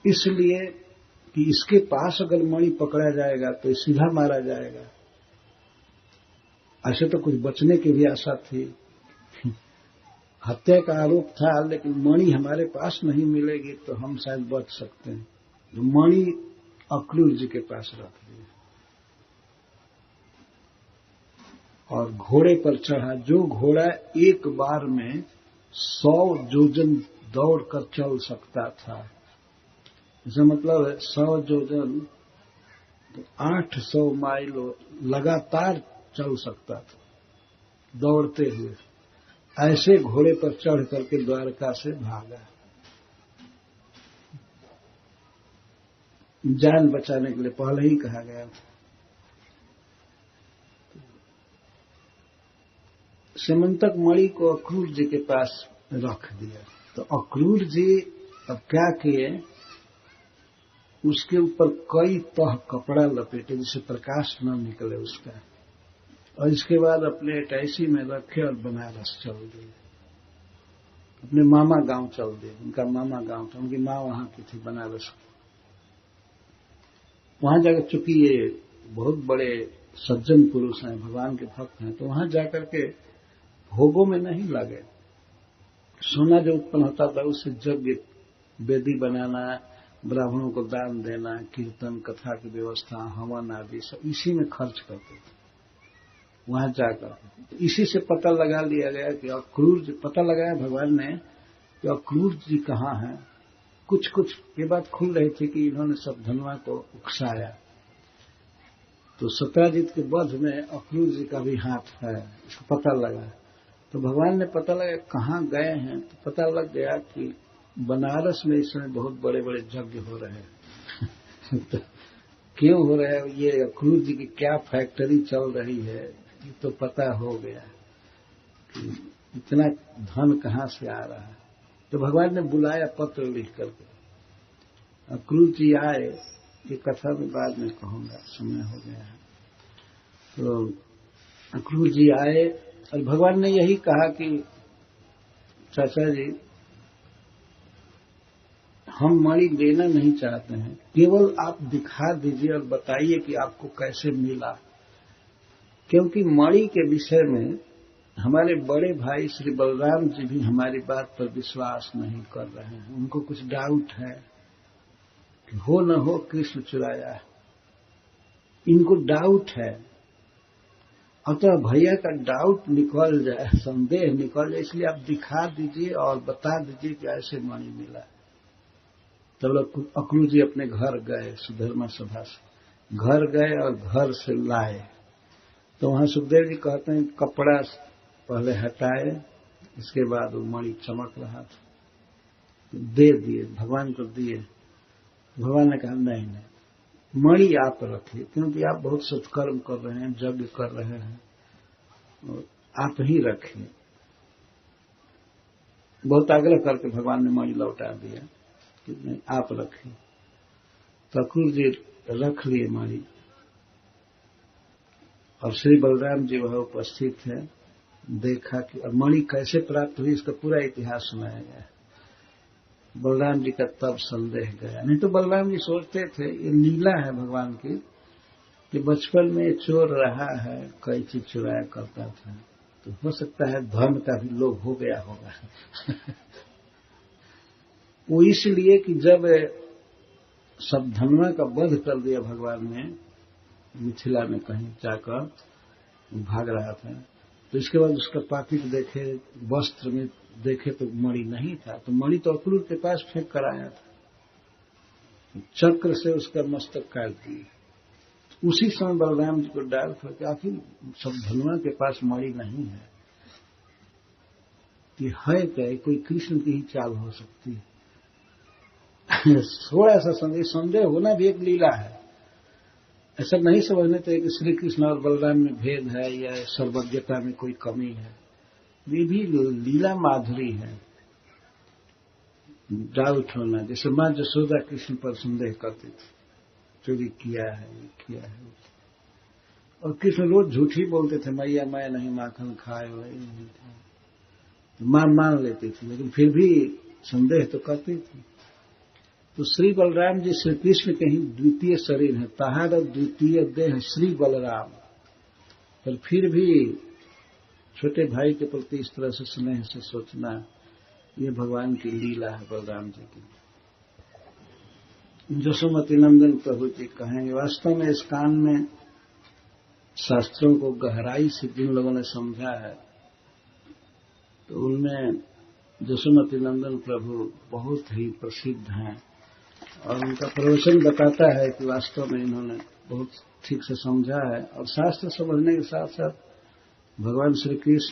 इसलिए कि इसके पास अगर मणि पकड़ा जाएगा तो सीधा मारा जाएगा। ऐसे तो कुछ बचने की भी आशा थी, हत्या का आरोप था, लेकिन मणि हमारे पास नहीं मिलेगी तो हम शायद बच सकते हैं। तो मणि अक्रूर जी के पास रख दिया और घोड़े पर चढ़ा। जो घोड़ा एक बार में 100 योजन दौड़कर चल सकता था, इसका मतलब है 100 योजन तो 800 माइल लगातार चल सकता था दौड़ते हुए। ऐसे घोड़े पर चढ़ करके द्वारका से भागा, जान बचाने के लिए, पहले ही कहा गया था। सेमंतक मणि को अक्रूर जी के पास रख दिया। तो अक्रूर जी अब क्या किए, उसके ऊपर कई तह कपड़ा लपेटे जिससे प्रकाश न निकले उसका, और इसके बाद अपने टैसी में रखे और बनारस चल दिए। अपने मामा गांव चल दिए। उनका मामा गांव था, उनकी माँ वहां की थी बनारस की। वहां जाकर, चूंकि ये बहुत बड़े सज्जन पुरुष हैं, भगवान के भक्त हैं, तो वहां जाकर के भोगों में नहीं लगे, सोना जो उत्पन्न होता था उससे यज्ञ वेदी बनाना, ब्राह्मणों को दान देना, कीर्तन कथा की व्यवस्था, हवन आदि सब इसी में खर्च करते थे वहां जाकर। तो इसी से पता लगा लिया गया कि अक्रूर जी, पता लगाया भगवान ने कि अक्रूर जी कहाँ हैं। कुछ कुछ ये बात खुल रही थी कि इन्होंने सबधनवा को उकसाया, तो सत्याजित के वध में अक्रूर जी का भी हाथ है, इसको पता लगा। तो भगवान ने पता लगा कहाँ गए हैं, तो पता लग गया कि बनारस में इस समय बहुत बड़े बड़े यज्ञ हो रहे हैं। तो क्यों हो रहे हैं, ये अक्रूर जी की क्या फैक्ट्री चल रही है, ये तो पता हो गया कि इतना धन कहाँ से आ रहा है। तो भगवान ने बुलाया पत्र लिख करके, अक्रूर जी आए। ये कथा में बाद में कहूंगा, समय हो गया है। तो अक्रूर जी आए और भगवान ने यही कहा कि चाचा जी, हम मणि लेना नहीं चाहते हैं, केवल आप दिखा दीजिए और बताइए कि आपको कैसे मिला। क्योंकि मणि के विषय में हमारे बड़े भाई श्री बलराम जी भी हमारी बात पर विश्वास नहीं कर रहे हैं, उनको कुछ डाउट है कि हो न हो कृष्ण चुराया है, इनको डाउट है। अतः भैया का डाउट निकल जाए, संदेह निकल जाए, इसलिए आप दिखा दीजिए और बता दीजिए कि ऐसे मणि मिला। तब अक्रूर जी अपने घर गए, सुधर्मा सभा से घर गए और घर से लाए। तो वहां सुखदेव जी कहते हैं कपड़ा पहले हटाए, इसके बाद वो मणि चमक रहा था, दे दिए, भगवान को दिए। भगवान ने कहा नहीं नहीं, मणि आप रखिए, क्योंकि आप बहुत सत्कर्म कर रहे हैं, यज्ञ कर रहे हैं, और आप ही रखिए। बहुत आग्रह करके भगवान ने मणि लौटा दिया कि नहीं आप रखिए। तो अक्रूर जी रख लिए मणि, और श्री बलराम जी वह उपस्थित थे। देखा कि मणि कैसे प्राप्त हुई, इसका पूरा इतिहास सुनाया गया। बलराम जी का तब संदेह गया। नहीं तो बलराम जी सोचते थे ये लीला है भगवान की कि बचपन में चोर रहा है, कई चीज चुराया करता था, तो हो सकता है धन का भी लोभ हो गया होगा। वो इसलिए कि जब सबधनवा का वध कर दिया भगवान ने, मिथिला में कहीं जाकर भाग रहा था, तो इसके बाद उसका पाकिट देखे, वस्त्र में देखे तो मणि नहीं था। तो मणि तो अक्रूर के पास फेंक कर आया था, चक्र से उसका मस्तक काट दिए। उसी समय बलराम जी को डाल करके आखिर सबधनवा के पास मणि नहीं है, कि है क्या, कोई कृष्ण की ही चाल हो सकती है। थोड़ा सा संदेह होना भी एक लीला है। ऐसा नहीं समझने चाहिए कि श्री कृष्ण और बलराम में भेद है या सर्वज्ञता में कोई कमी है। ये भी लीला माधुरी है। डाउट होना, जैसे मां जसोदा कृष्ण पर संदेह करती थी, चोरी किया है, ये किया है, और कृष्ण रोज झूठ ही बोलते थे, मैया मैं नहीं माखन खाए हुए नहीं था। तो मां मान लेती थी, लेकिन फिर भी संदेह तो करती थी। तो श्री बलराम जी श्री कृष्ण के ही द्वितीय शरीर है, ताहार द्वितीय देह श्री बलराम, पर फिर भी छोटे भाई के प्रति इस तरह से स्नेह से सोचना, ये भगवान की लीला है बलराम जी की। जसोमती नंदन प्रभु जी कहेंगे, वास्तव में इस कान में शास्त्रों को गहराई से जिन लोगों ने समझा है, तो उनमें जसोमती नंदन प्रभु बहुत ही प्रसिद्ध हैं, और उनका प्रवचन बताता है कि वास्तव में इन्होंने बहुत ठीक से समझा है। और शास्त्र समझने के साथ साथ भगवान श्री कृष्ण